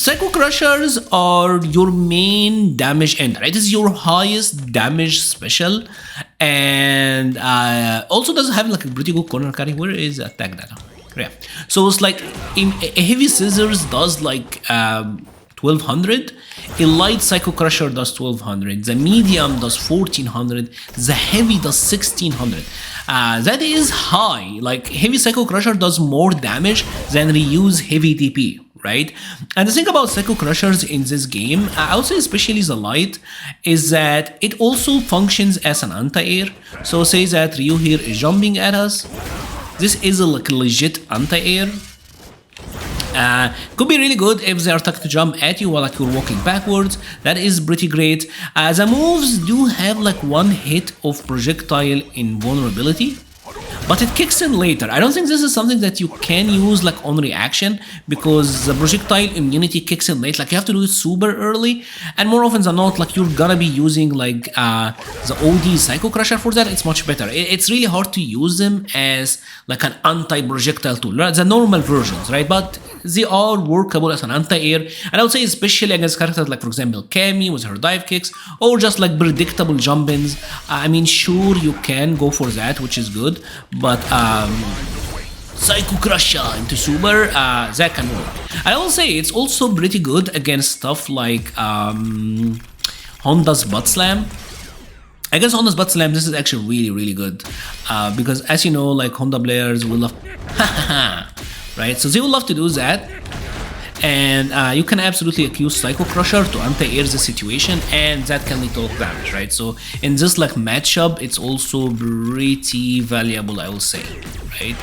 Psycho Crushers are your main damage ender. It is your highest damage special, and also does have like a pretty good corner carry. Where is attack data? Yeah. So it's like a heavy scissors does like 1200. A light Psycho Crusher does 1200. The medium does 1400. The heavy does 1600. That is high. Like heavy Psycho Crusher does more damage than Ryu's heavy DP. Right? And the thing about Psycho Crushers in this game, I would say especially the light, is that it also functions as an anti-air. So say that Ryu here is jumping at us. This is a like legit anti-air. Could be really good if they are trying to jump at you while like you're walking backwards. That is pretty great. The moves do have like one hit of projectile invulnerability, but it kicks in later. I don't think this is something that you can use like on reaction, because the projectile immunity kicks in late. Like you have to do it super early, and more often than not, like you're gonna be using like the OD Psycho Crusher for that. It's much better. It's really hard to use them as like an anti-projectile tool, right? The normal versions, right? But they are workable as an anti-air, and I would say especially against characters like, for example, Cammy with her dive kicks, or just like predictable jump-ins. I mean, sure, you can go for that, which is good, but Psycho Crusher into Super, that can work. I will say it's also pretty good against stuff like Honda's Butt Slam. Against Honda's Butt Slam, this is actually really good, because as you know, like Honda players will love right? So they will love to do that, and you can absolutely accuse Psycho Crusher to anti-air the situation, and that can lead to damage, right? So in this like matchup, it's also pretty valuable, I will say, right?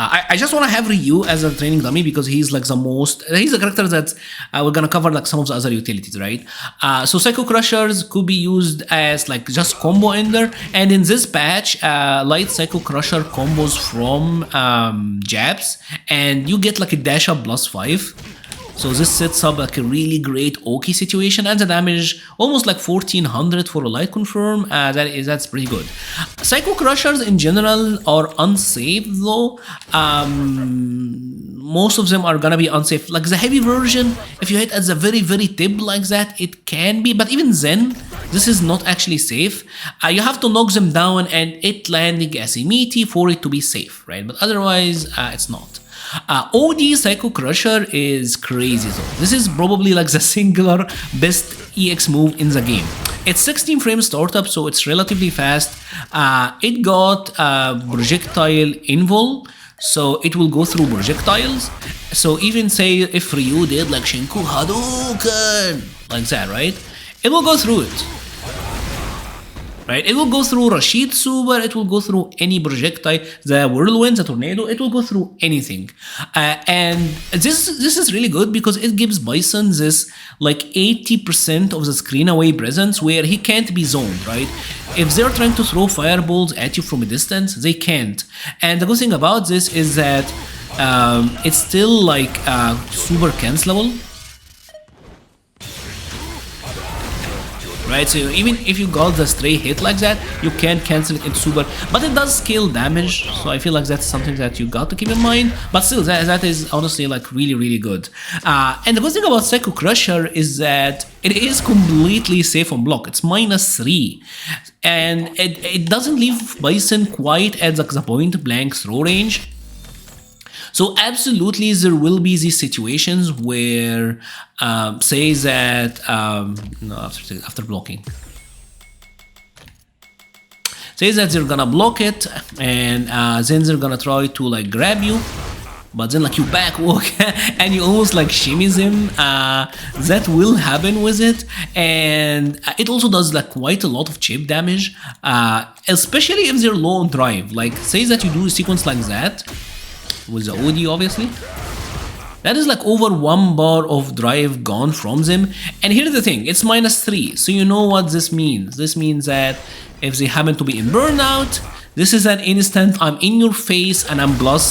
I just want to have Ryu as a training dummy because he's like he's a character that we're gonna cover like some of the other utilities, right? So Psycho Crushers could be used as like just combo ender, and in this patch, light Psycho Crusher combos from jabs, and you get like a dash up +5. So this sets up like a really great Oki situation, and the damage almost like 1400 for a light confirm. That's pretty good. Psycho Crushers in general are unsafe though. Most of them are gonna be unsafe. Like the heavy version, if you hit at the very tip like that, it can be, but even then, this is not actually safe. You have to knock them down and it landing as a meaty for it to be safe, right? But otherwise, it's not. OD Psycho Crusher is crazy though. This is probably like the singular best EX move in the game. It's 16 frame startup, so it's relatively fast. It got projectile invul, so it will go through projectiles. So even say if Ryu did like Shinku Hadouken, like that, right? It will go through it. Right? It will go through Rashid Super, it will go through any projectile, the whirlwind, the tornado, it will go through anything. And this is really good because it gives Bison this like 80% of the screen away presence where he can't be zoned, right? If they're trying to throw fireballs at you from a distance, they can't. And the good thing about this is that it's still like super cancelable. right? So even if you got the stray hit like that, you can cancel it into super, but it does scale damage, so I feel like that's something that you got to keep in mind. But still, that is honestly like really good. And the good thing about Psycho Crusher is that it is completely safe on block. It's -3, and it doesn't leave Bison quite at like the point blank throw range. So absolutely, there will be these situations where, say that, no, after blocking. Say that they're gonna block it, and then they're gonna try to like grab you, but then like you back walk and you almost like shimmy them. That will happen with it, and it also does like quite a lot of chip damage, especially if they're low on drive. Like say that you do a sequence like that, with the OD obviously, that is like over 1 bar of drive gone from them. And here's the thing, it's -3, so you know what this means. This means that if they happen to be in burnout, this is an instant I'm in your face and I'm plus,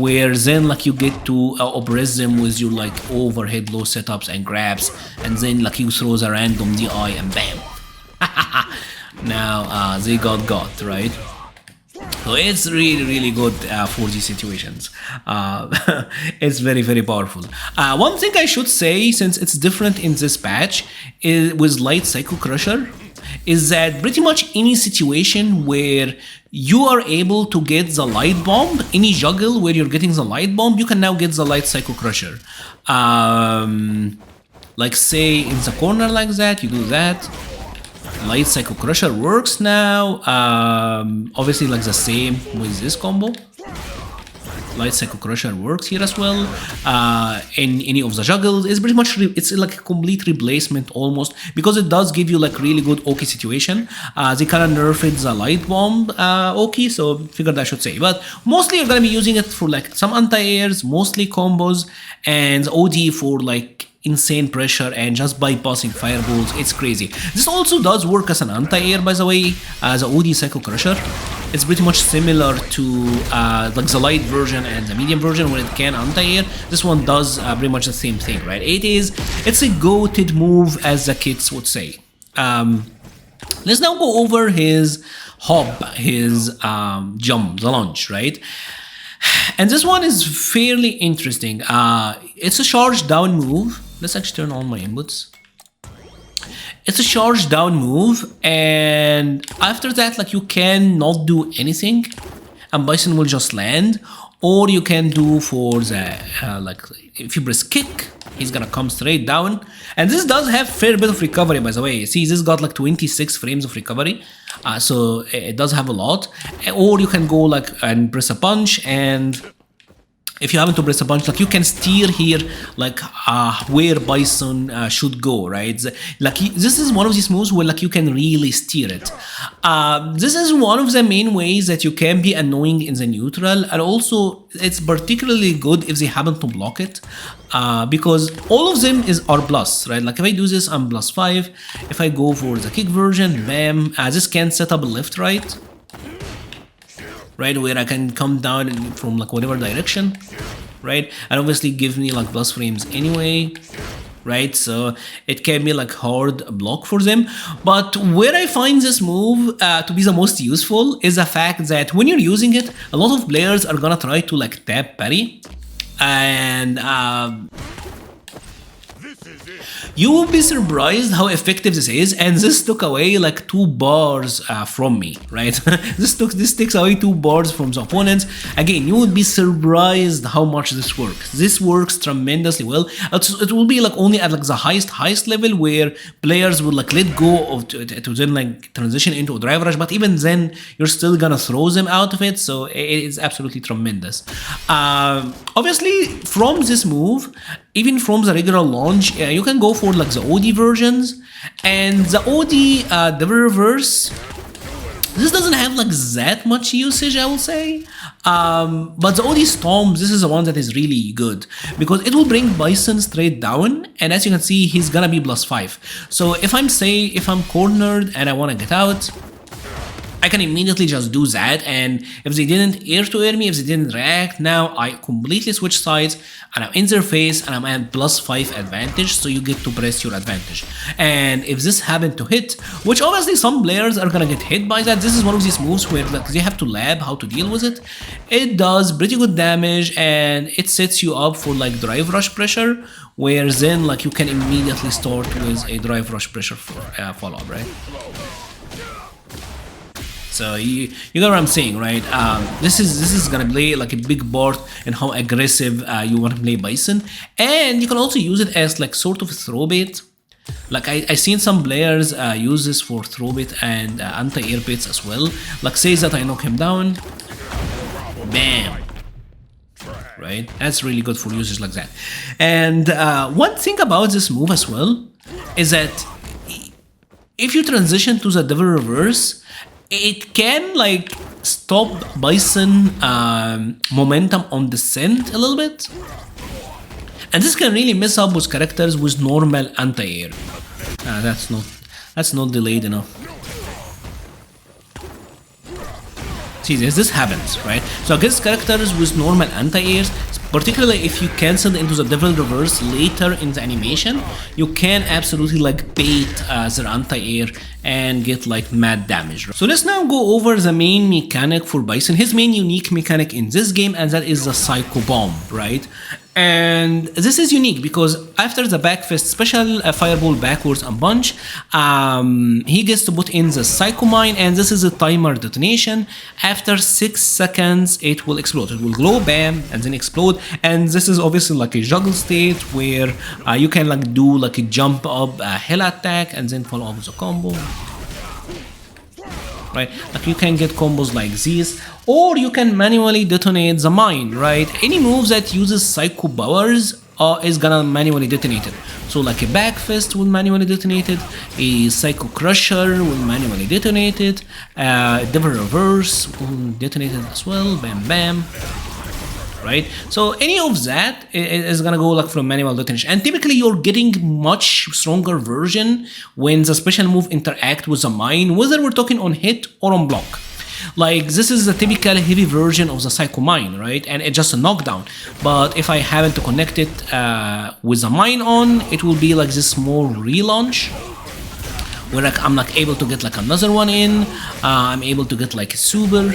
where then like you get to oppress them with your like overhead low setups and grabs, and then like you throw a random DI and bam. Now they got, right? So it's really good for these situations. It's very powerful. One thing I should say, since it's different in this patch, is with Light Psycho Crusher, is that pretty much any situation where you are able to get the light bomb, any juggle where you're getting the light bomb, you can now get the Light Psycho Crusher. Like say in the corner like that, you do that. Light Psycho Crusher works now. Obviously like the same with this combo. Light Psycho Crusher works here as well. In any of the juggles, it's pretty much it's like a complete replacement almost, because it does give you like really good Oki situation. They kind of nerfed the light bomb Oki, so figured I should say. But mostly you're gonna be using it for like some anti-airs, mostly combos, and OD for like insane pressure and just bypassing fireballs. It's crazy. This also does work as an anti-air, by the way, as a OD Psycho Crusher. It's pretty much similar to like the light version and the medium version where it can anti-air. This one does pretty much the same thing, right? It's a goated move, as the kids would say. Let's now go over his hop, his jump, the launch, right? And this one is fairly interesting. It's a charge down move. Let's actually turn on my inputs. It's a charge down move, and after that, like you can not do anything, and Bison will just land. Or you can do for the like if you press kick, he's gonna come straight down. And this does have fair bit of recovery, by the way. See, this got like 26 frames of recovery, so it does have a lot. Or you can go like and press a punch, and if you happen to press a punch, like you can steer here, like where Bison should go, right? Like this is one of these moves where like you can really steer it. This is one of the main ways that you can be annoying in the neutral, and also it's particularly good if they happen to block it, because all of them are plus, right? Like if I do this, I'm +5. If I go for the kick version, bam, this can set up a left right. Right, where I can come down from like whatever direction, right? And obviously give me like plus frames anyway, right? So it can be like hard block for them. But where I find this move to be the most useful is the fact that when you're using it, a lot of players are gonna try to like tap parry, and you will be surprised how effective this is, and this took away like 2 bars from me, right? This takes away 2 bars from the opponents. Again, you would be surprised how much this works. This works tremendously well. It will be like only at like the highest level where players will like let go of to then like transition into a drive rush, but even then you're still gonna throw them out of it. So it is absolutely tremendous. Obviously, from this move, even from the regular launch, you can go for like the OD versions, and the OD the reverse. This doesn't have like that much usage, I will say, but the OD Storm, this is the one that is really good because it will bring Bison straight down, and as you can see, he's gonna be +5. So if I'm cornered and I want to get out, I can immediately just do that, and if they didn't air to air me, if they didn't react, now I completely switch sides and I'm in their face and I'm at +5 advantage, so you get to press your advantage. And if this happened to hit, which obviously some players are gonna get hit by that, this is one of these moves where like they have to lab how to deal with it. It does pretty good damage and it sets you up for like drive rush pressure, where then like you can immediately start with a drive rush pressure for follow-up, right? So you know what I'm saying, right? This is gonna play like a big part in how aggressive you want to play Bison, and you can also use it as like sort of a throw bait. Like I seen some players use this for throw bait and anti-air baits as well. Like say that I knock him down, bam. Right? That's really good for users like that. And one thing about this move as well is that if you transition to the Devil Reverse, it can like stop Bison momentum on descent a little bit. And this can really mess up with characters with normal anti-air. That's not delayed enough. See, this happens, right? So against characters with normal anti-airs, particularly if you cancel into the Devil Reverse later in the animation, you can absolutely like bait their anti-air and get like mad damage. So let's now go over the main mechanic for Bison, his main unique mechanic in this game, and that is the Psycho Bomb, right? And this is unique because after the backfist special fireball backwards and punch, he gets to put in the Psycho Mine, and this is a timer detonation. After 6 seconds it will explode. It will glow, bam, and then explode. And this is obviously like a juggle state where you can like do like a jump up hell attack and then follow up with a combo. Right, like you can get combos like these, or you can manually detonate the mine, right? Any move that uses psycho powers is gonna manually detonate it. So like a back fist will manually detonate it, a psycho crusher will manually detonate it, Devil Reverse will detonate it as well, bam bam. Right, so any of that is gonna go like from manual detonation, and typically you're getting much stronger version when the special move interact with the mine, whether we're talking on hit or on block. Like this is the typical heavy version of the Psycho Mine, right? And it's just a knockdown. But if I happen to connect it with the mine on, it will be like this small relaunch, where like I'm like able to get like another one in. I'm able to get like a super.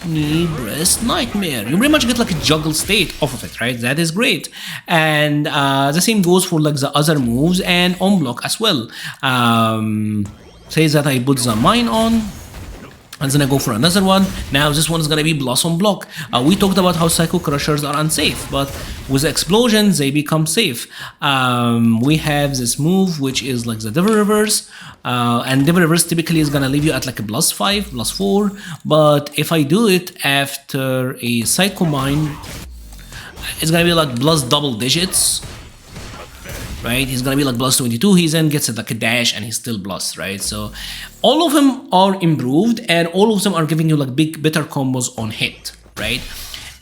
Knee breast nightmare. You pretty much get like a juggle state off of it, right? That is great. And the same goes for like the other moves and on block as well. Say that I put the mine on, and then I go for another one. Now this one is gonna be Blossom Block. We talked about how Psycho Crushers are unsafe, but with the explosions they become safe. We have this move which is like the Devil Reverse, and Devil Reverse typically is gonna leave you at like a +5, +4. But if I do it after a Psycho Mine, it's gonna be like plus double digits. Right, he's gonna be like +22. He then gets it like a dash, and he's still plus, right? So all of them are improved, and all of them are giving you like better combos on hit, right?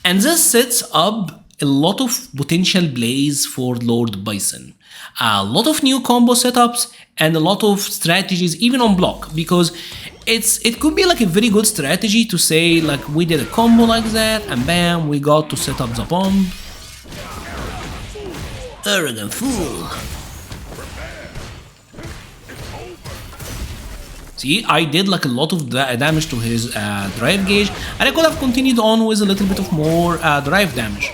And this sets up a lot of potential plays for Lord Bison. A lot of new combo setups and a lot of strategies, even on block, because it could be like a very good strategy to say like we did a combo like that, and bam, we got to set up the bomb. Arrogant fool. See, I did like a lot of damage to his drive gauge, and I could have continued on with a little bit of more drive damage.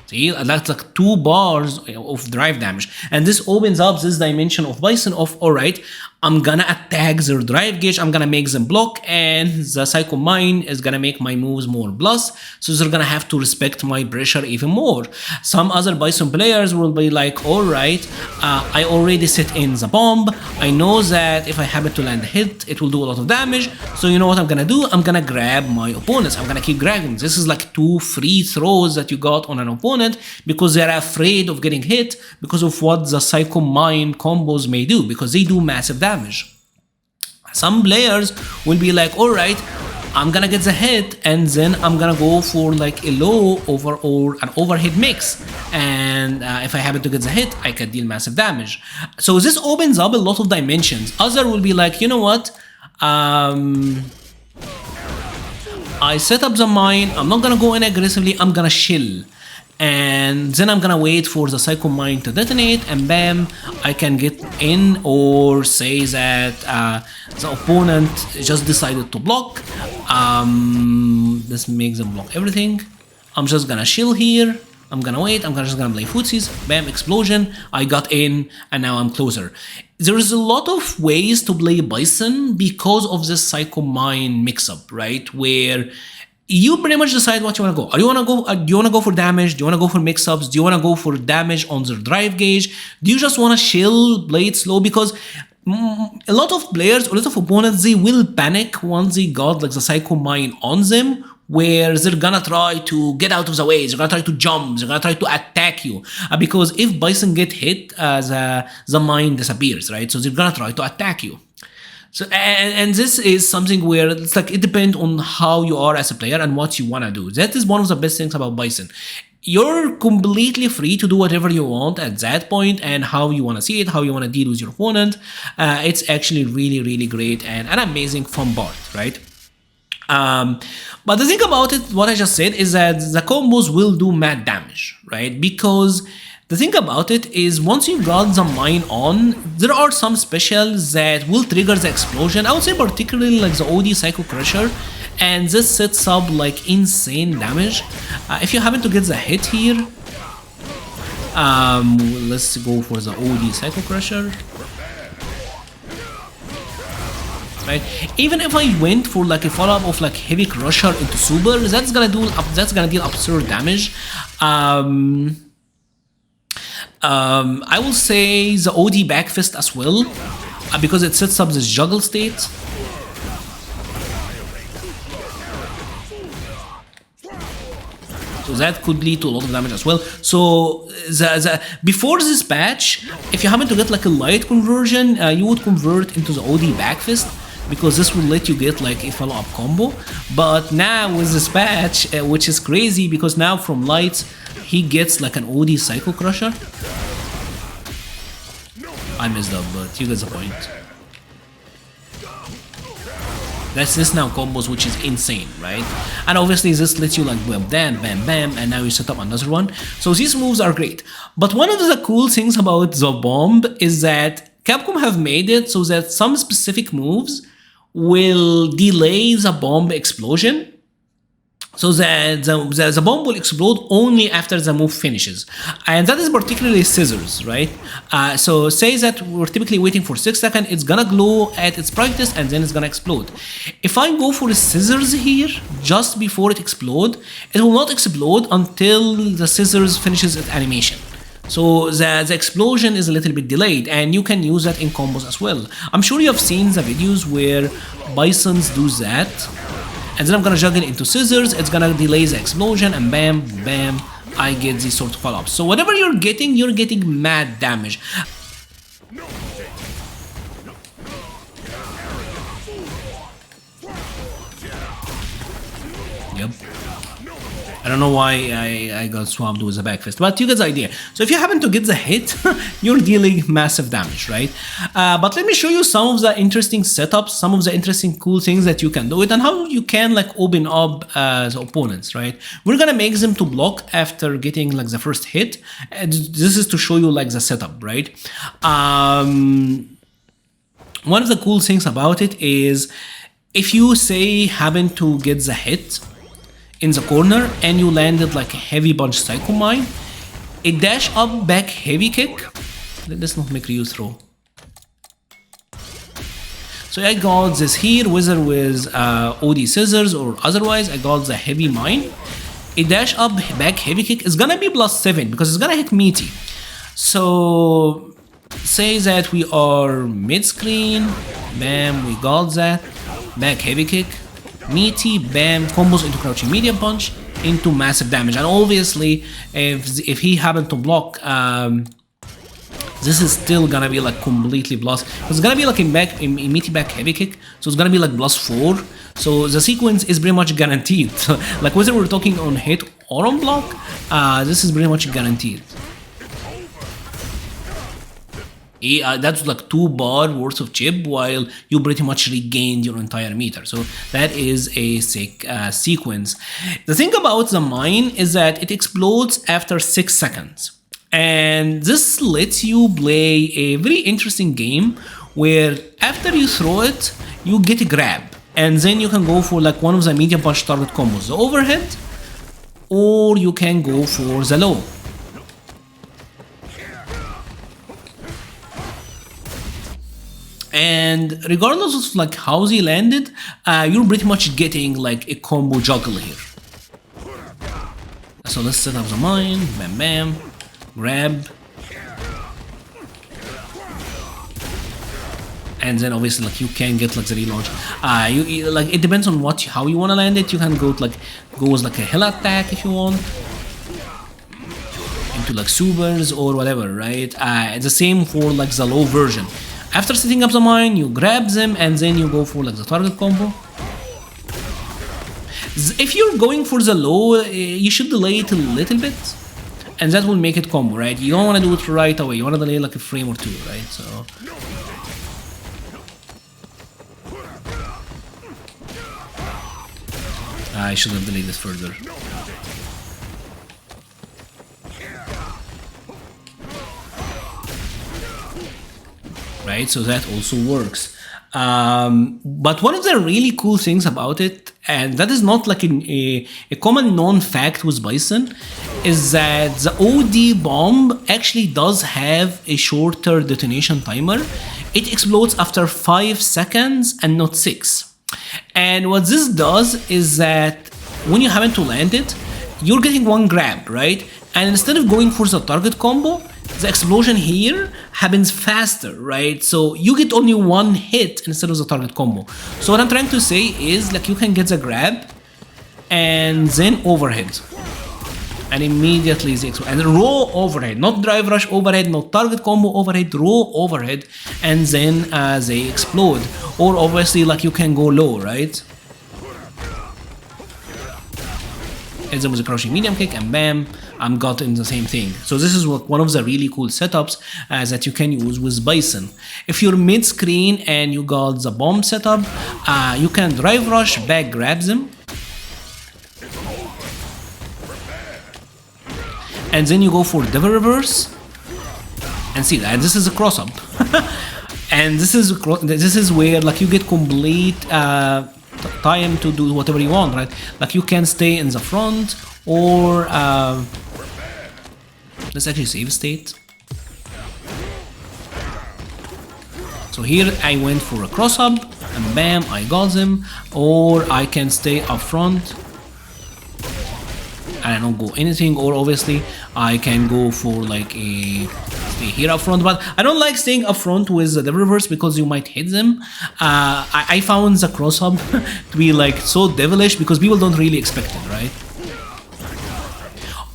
See, that's like 2 bars of drive damage, and this opens up this dimension of Bison of, alright, I'm gonna attack their drive gauge, I'm gonna make them block, and the Psycho Mine is gonna make my moves more plus, so they're gonna have to respect my pressure even more. Some other Bison players will be like, alright, I already set in the bomb, I know that if I happen to land a hit, it will do a lot of damage, so you know what I'm gonna do? I'm gonna grab my opponents, I'm gonna keep grabbing. This is like 2 free throws that you got on an opponent, because they're afraid of getting hit because of what the Psycho Mine combos may do, because they do massive damage. Some players will be like, alright, I'm gonna get the hit, and then I'm gonna go for like a low over or an overhead mix. And if I happen to get the hit, I can deal massive damage. So this opens up a lot of dimensions. Other will be like, you know what? I set up the mine, I'm not gonna go in aggressively, I'm gonna chill. And then I'm gonna wait for the Psycho Mine to detonate, and bam, I can get in, or say that the opponent just decided to block. This makes them block everything. I'm just gonna chill here. I'm gonna wait, just gonna play footsies, bam, explosion, I got in, and now I'm closer. There is a lot of ways to play Bison because of this Psycho Mine mix-up, right? Where you pretty much decide what you want to go. Do you want to go for damage? Do you want to go for mix-ups? Do you want to go for damage on their drive gauge? Do you just want to chill, play it slow? Because a lot of players, a lot of opponents, they will panic once they got like the Psycho Mine on them, where they're gonna try to get out of the way, they're gonna try to jump, they're gonna try to attack you. Because if Bison get hit, the mine disappears, right? So they're gonna try to attack you. So and this is something where it's like it depends on how you are as a player and what you wanna do. That is one of the best things about Bison. You're completely free to do whatever you want at that point and how you want to see it, how you want to deal with your opponent. It's actually really, really great and an amazing fun part, right? But the thing about it, what I just said, is that the combos will do mad damage, right? Because the thing about it is once you got the mine on, there are some specials that will trigger the explosion. I would say particularly like the OD Psycho Crusher, and this sets up like insane damage. If you happen to get the hit here, let's go for the OD Psycho Crusher. Right? Even if I went for like a follow-up of like Heavy Crusher into Super, that's gonna deal absurd damage. I will say the OD Backfist as well, because it sets up this juggle state. So that could lead to a lot of damage as well. So before this patch, if you happen to get like a light conversion, you would convert into the OD Backfist, because this will let you get like a follow-up combo. But now with this patch, which is crazy, because now from lights he gets like an OD Psycho Crusher. I messed up, but you get the point. That's this now combos, which is insane, right? And obviously this lets you like bam, bam, bam, bam, and now you set up another one. So these moves are great. But one of the cool things about the bomb is that Capcom have made it so that some specific moves will delay the bomb explosion, so that the bomb will explode only after the move finishes. And that is particularly scissors, right? So say that we're typically waiting for 6 seconds, it's gonna glow at its brightest and then it's gonna explode. If I go for scissors here just before it explodes, it will not explode until the scissors finishes its animation. So the explosion is a little bit delayed, and you can use that in combos as well. I'm sure you have seen the videos where Bisons do that. And then I'm gonna juggle into scissors, it's gonna delay the explosion, and bam, bam, I get these sort of follow-ups. So whatever you're getting mad damage. Yep. I don't know why I got swamped with a backfist, but you get the idea. So if you happen to get the hit, you're dealing massive damage, right? But let me show you some of the interesting setups, some of the interesting cool things that you can do it, and how you can like open up the opponents, right? We're gonna make them to block after getting like the first hit. And this is to show you like the setup, right? One of the cool things about it is if you say happen to get the hit in the corner and you landed like a heavy punch Psycho Mine, a dash up back heavy kick. Let's not make Ryu throw. So I got this here, whether with OD Scissors or otherwise, I got the heavy mine. A dash up back heavy kick is gonna be +7 because it's gonna hit meaty. So say that we are mid screen, bam, we got that back heavy kick. Meaty, bam, combos into crouching medium punch into massive damage. And obviously if he happened to block this is still gonna be like completely plus. It's gonna be like immediate back heavy kick, so it's gonna be like +4. So the sequence is pretty much guaranteed. Like whether we're talking on hit or on block, this is pretty much guaranteed. That's like 2 bar worth of chip while you pretty much regained your entire meter. So that is a sick sequence. The thing about the mine is that it explodes after 6 seconds. And this lets you play a very interesting game where after you throw it, you get a grab. And then you can go for like one of the medium punch target combos, the overhead, or you can go for the low. And regardless of like how they landed, you're pretty much getting like a combo juggle here. So let's set up the mine, bam bam, grab. And then obviously like you can get like the relaunch. You like it depends on how you want to land it. You can go with like a hell attack if you want. Into like supers or whatever, right? It's the same for like the low version. After setting up the mine, you grab them and then you go for like the target combo. If you're going for the low, you should delay it a little bit, and that will make it combo, right? You don't want to do it right away. You want to delay like a frame or two, right? So I should have delayed this further. Right, so that also works. But one of the really cool things about it, and that is not like a common known fact with Bison, is that the OD bomb actually does have a shorter detonation timer. It explodes after 5 seconds and not 6. And what this does is that when you happen to land it, you're getting one grab, right? And instead of going for the target combo, the explosion here happens faster, right? So you get only one hit instead of the target combo. So what I'm trying to say is like you can get the grab and then overhead. And immediately they explode. And raw overhead, not drive rush overhead, not target combo overhead, raw overhead, and then they explode. Or obviously like you can go low, right? And then with a crushing medium kick and bam, I'm got in the same thing. So this is one of the really cool setups that you can use with Bison. If you're mid-screen and you got the bomb setup, you can drive rush, back grab them. And then you go for devil reverse. And see that, this is a cross-up. And this is where like you get complete time to do whatever you want, right? Like you can stay in the front or let's actually save state. So here I went for a cross up and bam, I got them. Or I can stay up front and I don't go anything, or obviously I can go for like a stay here up front, but I don't like staying up front with the reverse because you might hit them. I found the cross up to be like so devilish because people don't really expect it, right?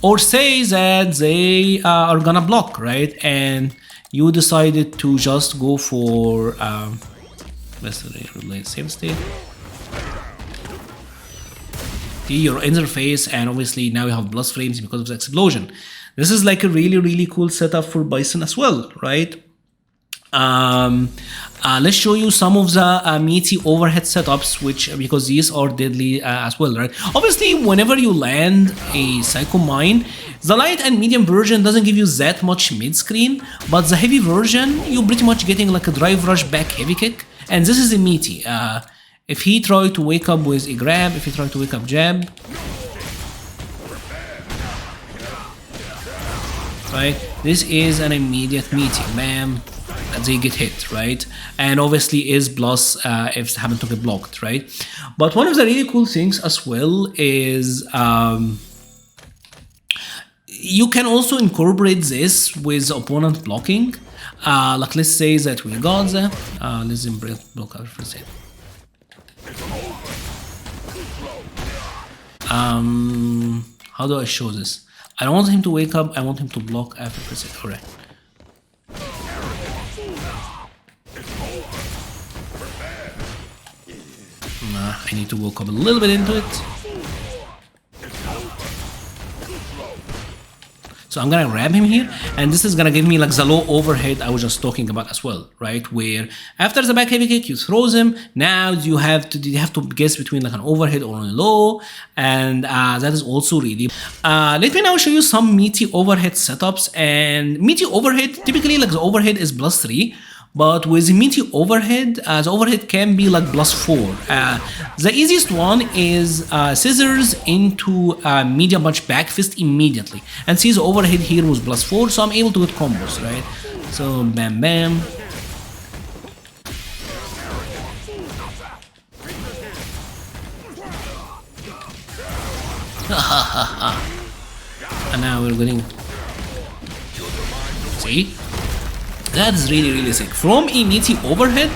Or say that they are gonna block, right? And you decided to just go for let's relate save state. See your interface, and obviously now you have plus frames because of the explosion. This is like a really cool setup for Bison as well, right? Let's show you some of the meaty overhead setups, because these are deadly as well, right? Obviously, whenever you land a Psycho Mine, the light and medium version doesn't give you that much mid-screen, but the heavy version, you're pretty much getting like a drive rush back heavy kick, and this is a meaty. If he tried to wake up with a grab, if he tried to wake up jab, right? This is an immediate meaty, bam, they get hit, right? And obviously is plus if they happen to get blocked, right? But one of the really cool things as well is you can also incorporate this with opponent blocking. Like let's say that we got the let's block out for a second. How do I show this? I don't want him to wake up, I want him to block after press it. Alright. I need to walk up a little bit into it. So I'm gonna grab him here, and this is gonna give me like the low overhead I was just talking about as well, right? Where after the back heavy kick, you throw them. Now you have to guess between like an overhead or a low, and that is also really. Let me now show you some meaty overhead setups. And meaty overhead, typically like the overhead is +3. But with the meaty overhead, the overhead can be like +4. The easiest one is scissors into medium punch back fist immediately. And see the overhead here was +4, so I'm able to get combos, right? So bam bam. And now we're getting... See? That's really sick. From a meaty overhead,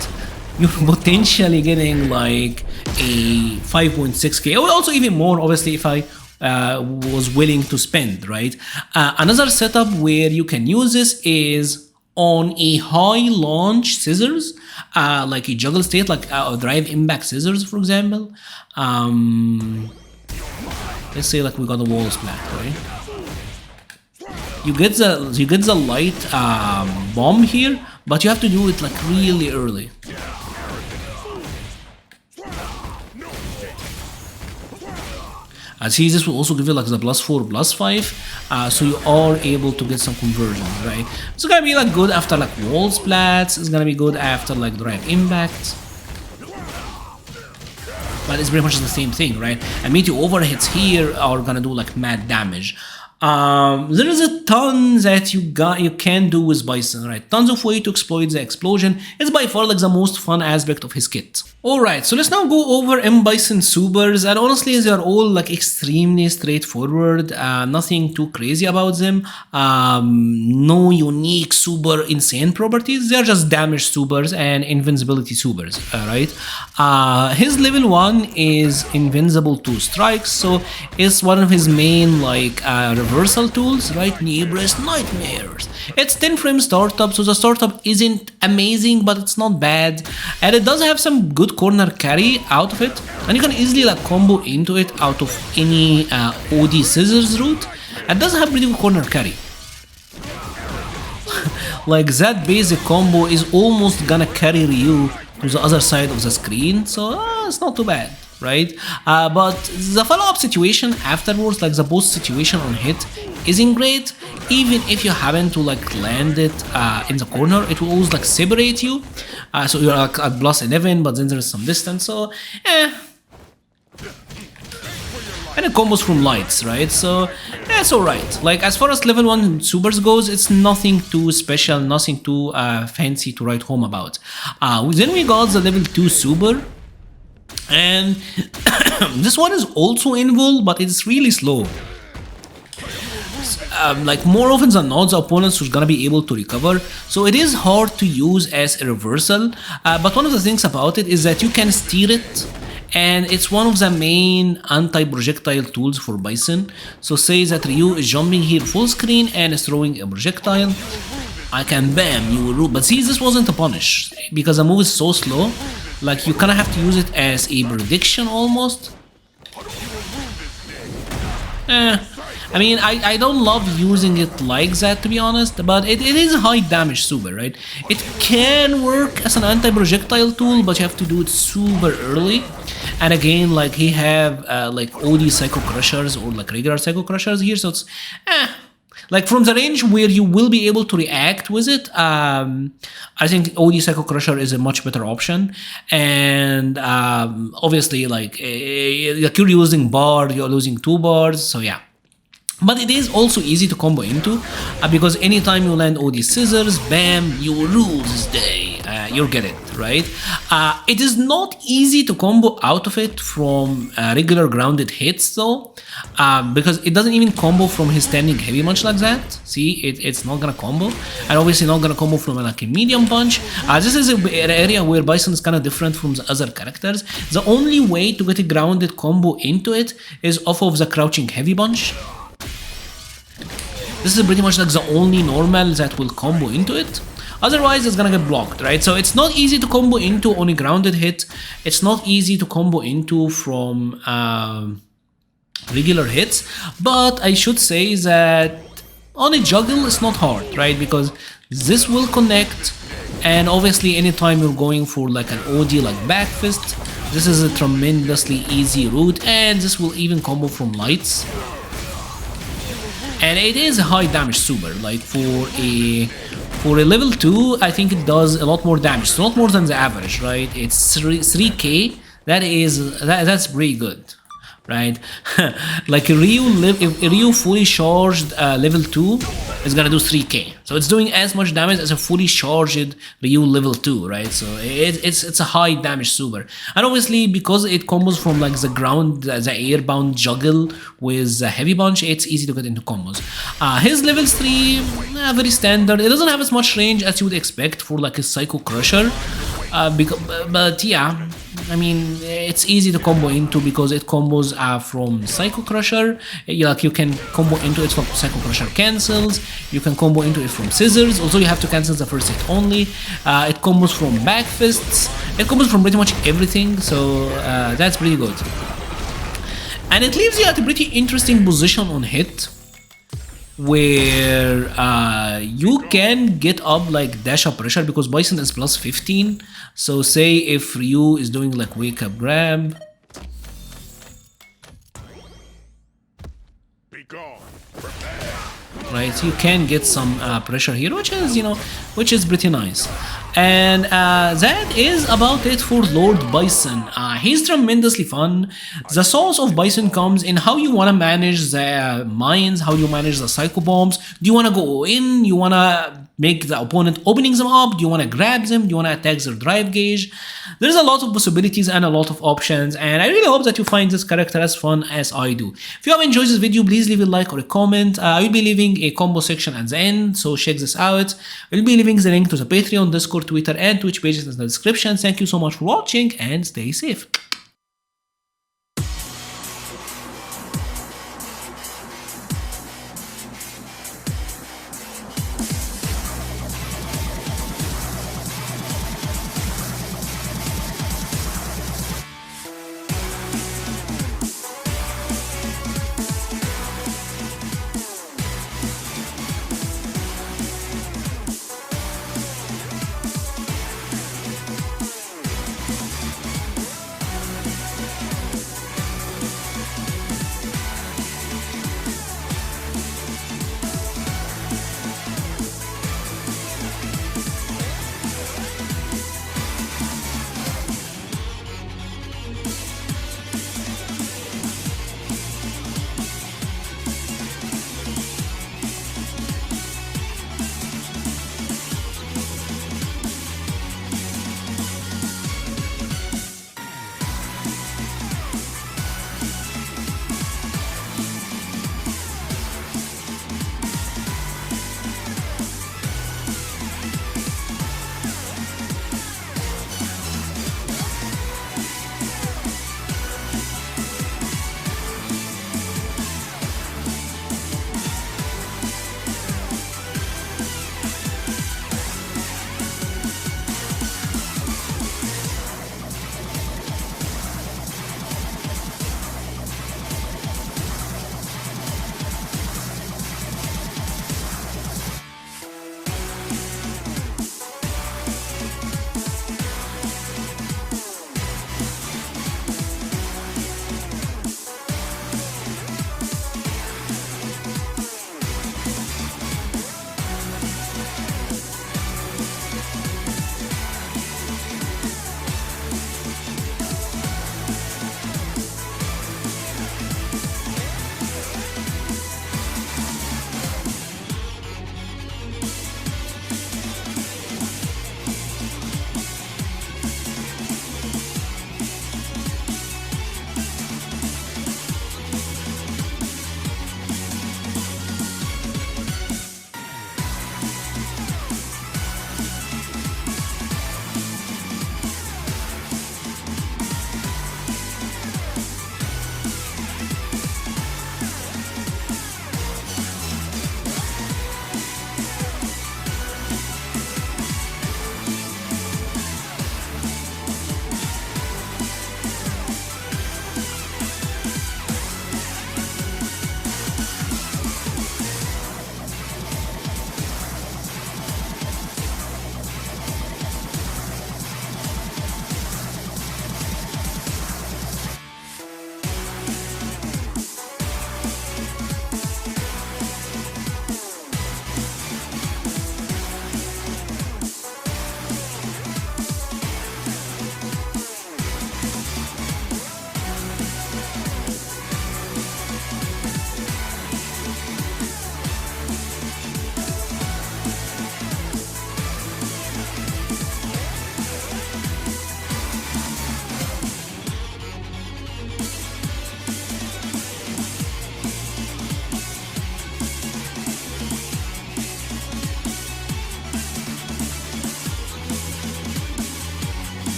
you're potentially getting like a 5.6k, or also even more, obviously, if I was willing to spend, right? Another setup where you can use this is on a high launch scissors, like a juggle state, like drive impact scissors, for example. Let's say like we got a wall splat, right? You get the light bomb here, but you have to do it like really early. See, this will also give you like the +4, +5, so you are able to get some conversions, right? It's gonna be like good after like wall splats. It's gonna be good after like drive impact. But it's pretty much the same thing, right? And meaty overheads here are gonna do like mad damage. There is a ton that you can do with Bison, right? Tons of way to exploit the explosion. It's by far like the most fun aspect of his kit. Alright, so let's now go over M.Bison supers, and honestly they are all like extremely straightforward, nothing too crazy about them, no unique super insane properties, they are just damage supers and invincibility supers, right? His level 1 is invincible to strikes, so it's one of his main like reversal tools, right? Nebrist Nightmares. It's 10 frame startup, so the startup isn't amazing, but it's not bad, and it does have some good corner carry out of it, and you can easily like combo into it out of any OD scissors route. It does have pretty good corner carry. Like that basic combo is almost gonna carry you to the other side of the screen, so it's not too bad, right? But the follow-up situation afterwards, like the post situation on hit, isn't great. Even if you happen to like land it in the corner, it will always like separate you. So you're like at +11, but then there is some distance, so and it combos from lights, right? So that's alright. Like as far as level 1 supers goes, it's nothing too special, nothing too fancy to write home about. Then we got the level 2 super, and this one is also invul, but it's really slow. Like more often than not, the opponents are gonna be able to recover, so it is hard to use as a reversal. But one of the things about it is that you can steer it, and it's one of the main anti-projectile tools for Bison. So say that Ryu is jumping here full screen and is throwing a projectile, I can bam, you will root. But see, this wasn't a punish, because the move is so slow, like you kinda have to use it as a prediction almost. I mean, I don't love using it like that, to be honest, but it is a high damage super, right? It can work as an anti-projectile tool, but you have to do it super early. And again, like he have like OD Psycho Crushers or like regular Psycho Crushers here, so it's like from the range where you will be able to react with it, I think OD Psycho Crusher is a much better option. And obviously, like you're using bar, you're losing 2 bars, so yeah. But it is also easy to combo into, because anytime you land OD scissors, bam, you rule this day. You'll get it, right? It is not easy to combo out of it from regular grounded hits though, because it doesn't even combo from his standing heavy much like that. See, it's not gonna combo, and obviously not gonna combo from like a medium punch. This is an area where Bison is kind of different from the other characters. The only way to get a grounded combo into it is off of the crouching heavy punch. This is pretty much like the only normal that will combo into it. Otherwise, it's gonna get blocked, right? So it's not easy to combo into on a grounded hit. It's not easy to combo into from regular hits, but I should say that on a juggle it's not hard, right? Because this will connect, and obviously anytime you're going for like an OD like back fist, this is a tremendously easy route, and this will even combo from lights. And it is a high damage super, like for a level 2, I think it does a lot more damage. It's not more than the average, right? It's 3k. That's pretty good, right? Like if Ryu fully charged level 2, it's gonna do 3k. So it's doing as much damage as a fully charged Ryu level 2, right? So it's a high damage super. And obviously because it combos from like the ground, the airbound juggle with the heavy punch, it's easy to get into combos. His level 3, very standard. It doesn't have as much range as you would expect for like a Psycho Crusher. But yeah, I mean, it's easy to combo into because it combos from Psycho Crusher. Like you can combo into it from Psycho Crusher cancels. You can combo into it from Scissors. Also, you have to cancel the first hit only. It combos from back fists. It combos from pretty much everything. So that's pretty good. And it leaves you at a pretty interesting position on hit, where you can get up like dash up pressure because Bison is plus 15. So say if Ryu is doing like wake up grab, right, you can get some pressure here, which is, you know, which is pretty nice. And that is about it for Lord Bison. He's tremendously fun. The sauce of Bison comes in how you want to manage the mines, how you manage the psycho bombs. Do you want to go in? You want to make the opponent opening them up? Do you want to grab them? Do you want to attack their drive gauge? There's a lot of possibilities and a lot of options, and I really hope that you find this character as fun as I do. If you have enjoyed this video, please leave a like or a comment. I will be leaving a combo section at the end, so check this out. I'll be leaving the link to the Patreon, Discord, Twitter, and Twitch pages in the description. Thank you so much for watching, and stay safe.